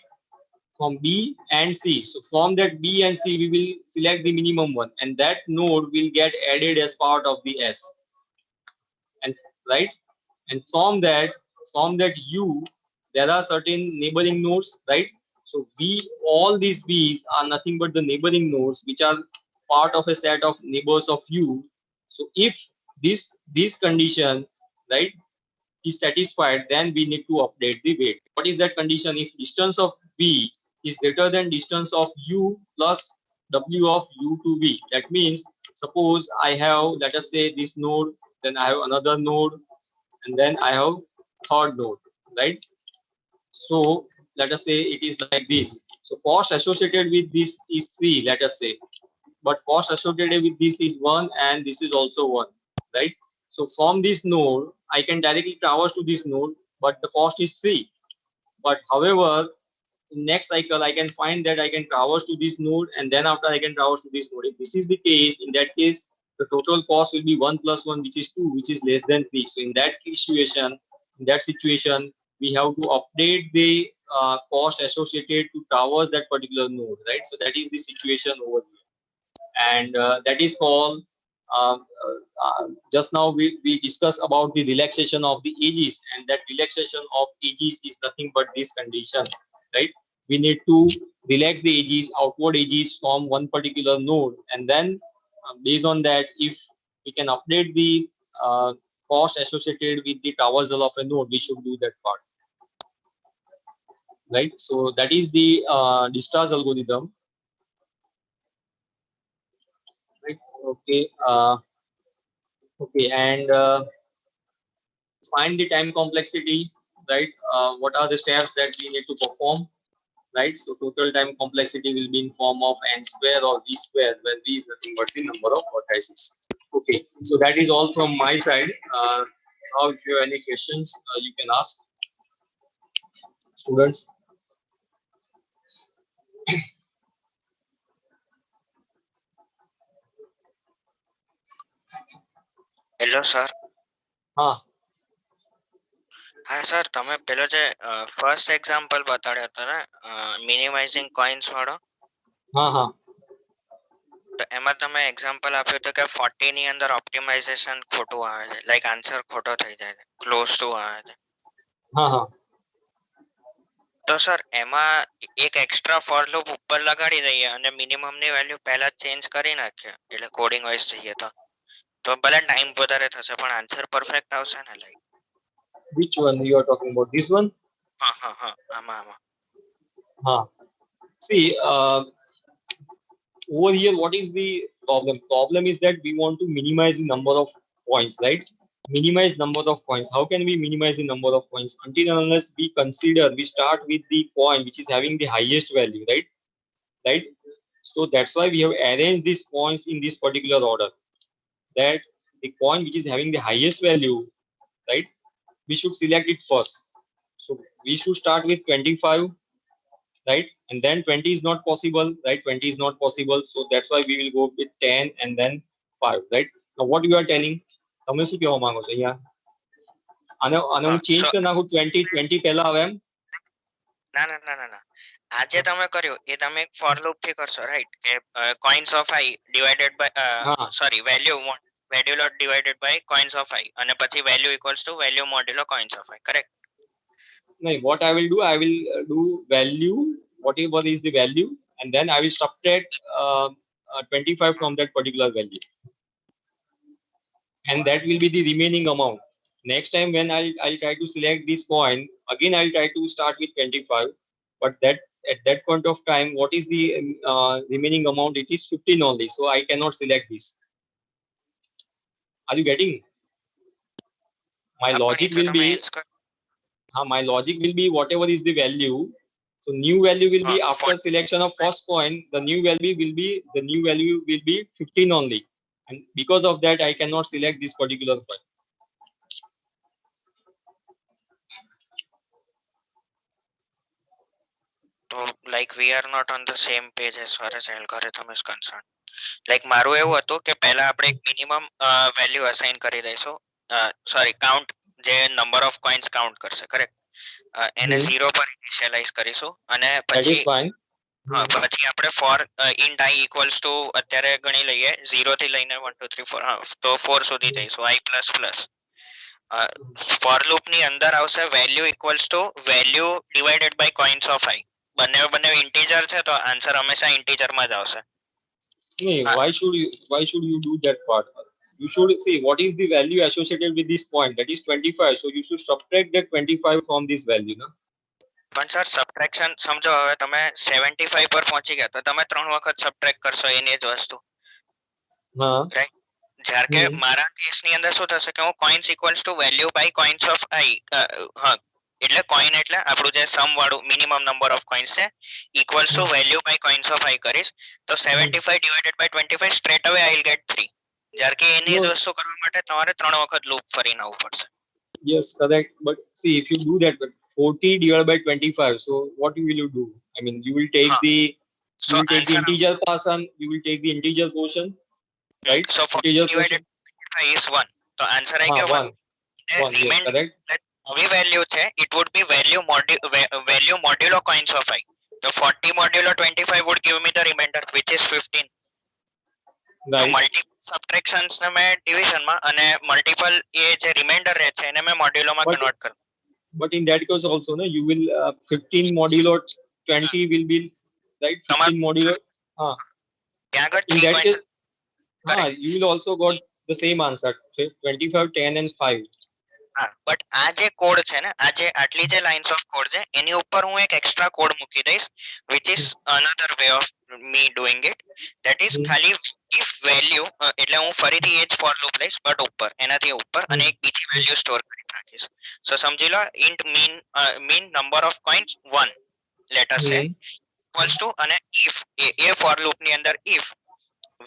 From B and C. So from that B and C, we will select the minimum one, and that node will get added as part of the S. And right, and from that U, there are certain neighboring nodes, right? So all these B's are nothing but the neighboring nodes, which are part of a set of neighbors of U. So if this condition, right, is satisfied, then we need to update the weight. What is that condition? If distance of V is greater than distance of U plus W of U to V. That means, suppose I have, let us say, this node, then I have another node, and then I have third node, right? So let us say it is like this. So cost associated with this is 3, let us say, but cost associated with this is 1, and this is also 1, right? So from this node, I can directly traverse to this node, but the cost is 3. But however, in next cycle, I can find that I can traverse to this node, and then after I can traverse to this node. If this is the case, in that case, the total cost will be 1 plus 1, which is 2, which is less than 3. So in that situation, we have to update the cost associated to traverse that particular node, right? So that is the situation over here, and that is called. Just now we discussed about the relaxation of the edges, and that relaxation of edges is nothing but this condition, right? We need to relax the edges, outward edges from one particular node, and then based on that, if we can update the cost associated with the traversal of a node, we should do that part, right? So that is the Dijkstra's algorithm, right? Okay. Okay, and find the time complexity, right? What are the steps that we need to perform, right? So total time complexity will be in form of n square or v square, where v is nothing but the number of vertices. Okay, so that is all from my side. Now, if you have any questions, you can ask, students. Hello sir. હા હા sir, તમે પેલો જે first example બતાડ્યો હતો ને, મિનિમાઇઝિંગ coins વાળો, હા હા તો એમાં તમે એક્ઝામ્પલ આપ્યું હતું કે 40 ની અંદર ઓપ્ટિમાઇઝેશન ખોટું આવે છે, લાઈક આન્સર ખોટો થઈ જાય છે, ક્લોઝ ટુ આવે છે. હા હા તો સર એમાં એક એક્સ્ટ્રા ફોર લૂપ ઉપર લગાડી દઈએ અને મિનિમમ ની વેલ્યુ પહેલા જ ચેન્જ કરી નાખીએ, એટલે કોડિંગ વાઇઝ જઈએ તો ભલે ટાઈમ વધારે થશે પણ આન્સર પરફેક્ટ આવશે ને, like. which one you are talking about, this one? હા હા હા, આમાં હા, see, over here, what is the problem is that we want to minimize the number of points, right? Minimize number of points. How can we minimize the number of points? Until and unless we start with the point which is having the highest value, right? So that's why we have arranged these points in this particular order, that the point which is having the highest value, right, we should select it first. So we should start with 25, right? And then 20 is not possible, right? 20 is not possible, so that's why we will go with 10 and then 5, right? Now what you are telling, તમે શું કહેવા માંગો છો અહીંયા? આને હું change કરી નાખું, 20 પહેલા આવે એમ? ના ના ના ના ના, આજે તમે કર્યું એ તમે એક ફોર લૂપ થી કરશો, રાઈટ? કે coins of i divided by sorry value modulo divided by coins of i, અને પછી value equals to value modulo coins of i, correct? No, what I will do, I will do value, whatever is the value, and then I will subtract 25 from that particular value, and that will be the remaining amount. Next time when I'll try to select this coin, again I'll try to start with 25, but that at that point of time, what is the remaining amount? It is 15 only, so I cannot select this. Are you getting? My logic will be, my logic will be whatever is the value. So new value will be after selection of first coin. The new value will be 15 only, and because of that, I cannot select this particular coin. So like we are not on the same page as far as algorithm is concerned. Like મારું એવું હતું કે પહેલા આપણે એક minimum value assign કરી દઈશું sorry count જે નંબર ઓફ કોઇન્સ કાઉન્ટ કરશે કરેક્ટ એને 0 પર ઇનિશિયલાઇઝ કરીશું અને પછી પછી આપણે for int i equals to અત્યારે ગણી લઈએ 0 થી લઈને 1 2 3 4 તો 4 સુધી જઈશું i plus plus for loop ની અંદર આવશે value equals to value divided by coins of i બંને ઇન્ટીજર છે તો આન્સર હંમેશા ઇન્ટીજર માં જ આવશે. Why should you do that part? You should see what is the value associated with this point, that is 25, so you should subtract that 25 from this value, no? પણ sir subtraction સમજો હવે તમે 75 પર પહોંચી ગયા તો તમે 3 વખત સબટ્રેક્ટ કરશો એની જ વસ્તુ રાઈટ જ્યારે કે મારા કેસની અંદર શું થશે કે હું coins equals to value by coins of i એટલે કોઈન એટલે આપણું જે સમ વાળું મિનિમમ નંબર ઓફ કોઇન્સ છે equals to value by coins of i કરીશ તો 75 ડિવાઇડેડ બાય 25 સ્ટ્રેટ અવે આઈ વિલ ગેટ 3 જ્યારે કે એની જ વસ્તુ કરવા માટે તમારે 3 વખત લૂપ ફરીને આવવું પડશે. Yes, correct. But see, if you do that, 40 divided by 25, so what will you do? I mean, you will take the integer portion, you will take the integer portion, right? So 40 divided by 25 is 1. So answer I get 1. Yes, correct. નવી value છે it would be value modulo coins of i. So 40 modulo 25 would give me the remainder which is 15. Right. So multiple subtractions ને મેં division માં અને multiple એ જે remainder રહે છે એને મેં modulo માં convert કરું. But in that case also, no, you will 15 modulo 20 will be right. 15 modulo. In that case, you will also got the same answer. 25, 10, and 5. But આ જે કોડ છે ને આ જે આટલી જે લાઇન્સ ઓફ કોડ છે એની ઉપર હું એક એક્સ્ટ્રા કોડ મૂકી દઈશ which is another way of me doing it, that is ખાલી if value એટલે હું ફરીથી એ જ ફોર લૂપ લઈશ બટ ઉપર એનાથી ઉપર અને એક બીજી વેલ્યુ સ્ટોર કરી રાખીશ. સો સમજી લો int mean number of coins 1 let us say equals to અને if એ ફોર લૂપ ની અંદર if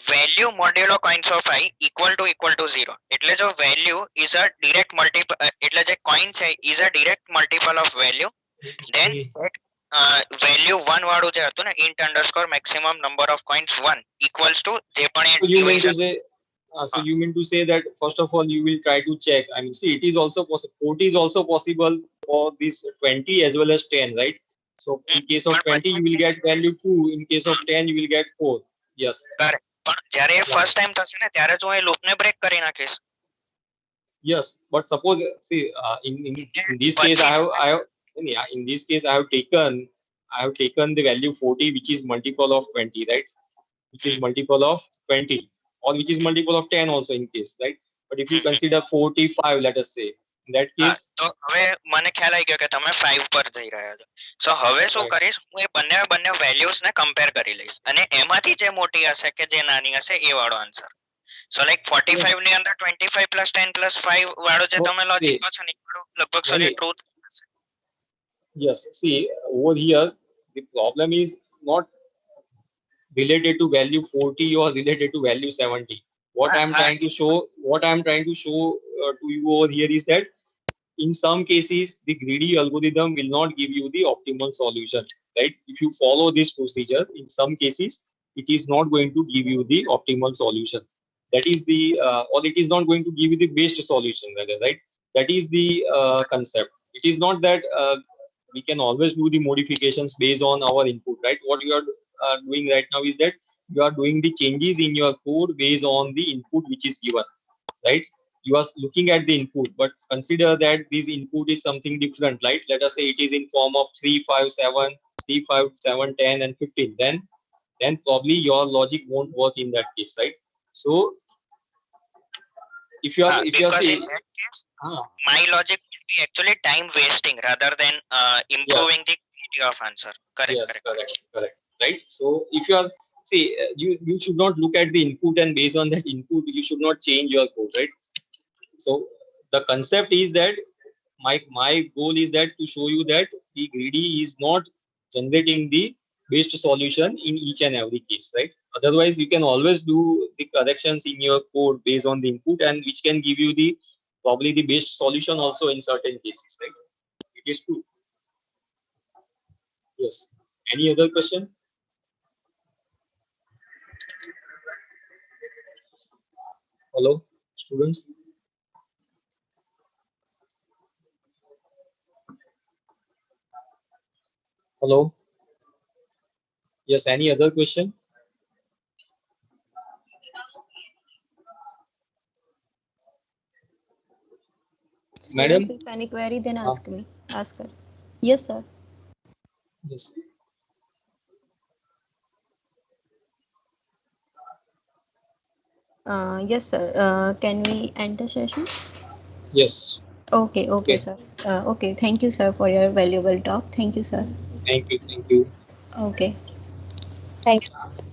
value modulo coins of i equal to 0 એટલે જો value is a direct multiple એટલે જે coin છે is a direct multiple of value then value 1 વાળું જે હતું ને int underscore maximum number of coins 1 equals to જે પણ એ division. So you mean to say that first of all you will try to check. I mean, see, it is also possible. 40 is also possible for this 20 as well as 10, right? So in case of 20 you will get value 2. In case of 10 you will get 4. Yes. Correct. પણ જ્યારે એ first time થશે ને ત્યારે જો એ loop ને break કરી નાખીશ. Yes, but suppose see in this case I have taken the value 40 which is multiple of 20, right? Which is multiple of 20 or which is multiple of 10 also in case, right? But if you consider 45, let us say, in that case તો હવે મને ખ્યાલ આવી ગયો કે તમે 5 પર જઈ રહ્યા છો. સો હવે શું કરીશ હું એ બંને વેલ્યુઝ ને કમ્પેર કરી લઈશ અને એમાંથી જે મોટી હશે કે જે નાની હશે એ વાળો આન્સર. સો લાઈક 45 ની અંદર 25 plus 10 plus 5 વાળો જે તમે લોજિક કહો છો ને લગભગ સરી ટ્રુ થશે. Yes, see over here the problem is not related to value 40 or related to value 70. What I am trying to show to you over here is that in some cases the greedy algorithm will not give you the optimal solution, right? If you follow this procedure, in some cases it is not going to give you the optimal solution. That is the or it is not going to give you the best solution rather, right? That is the concept. It is not that we can always do the modifications based on our input, right? What you are doing right now is that you are doing the changes in your code based on the input which is given, right? You are looking at the input, but consider that this input is something different, right? Let us say it is in form of 3 5 7 3 5 7 10 and 15. Then probably your logic won't work in that case, right? So if you are saying in that case, my logic will be actually time wasting rather than improving the quality of answer. Correct. Right? So if you are you should not look at the input and based on that input you should not change your code, right? So the concept is that my goal is that to show you that the greedy is not generating the best solution in each and every case, right? Otherwise, you can always do the corrections in your code based on the input, and which can give you the probably the best solution also in certain cases, right? It is true. Yes. Any other question? Hello, students. Hello. Yes. Any other question? Madam? Students, if any query, then ask me. Ask her. Yes, sir. Yes. Yes, sir. Can we end the session? Yes. Okay, sir. Okay, thank you, sir, for your valuable talk. Thank you, sir. Thank you. Thank you. Okay. Thank you.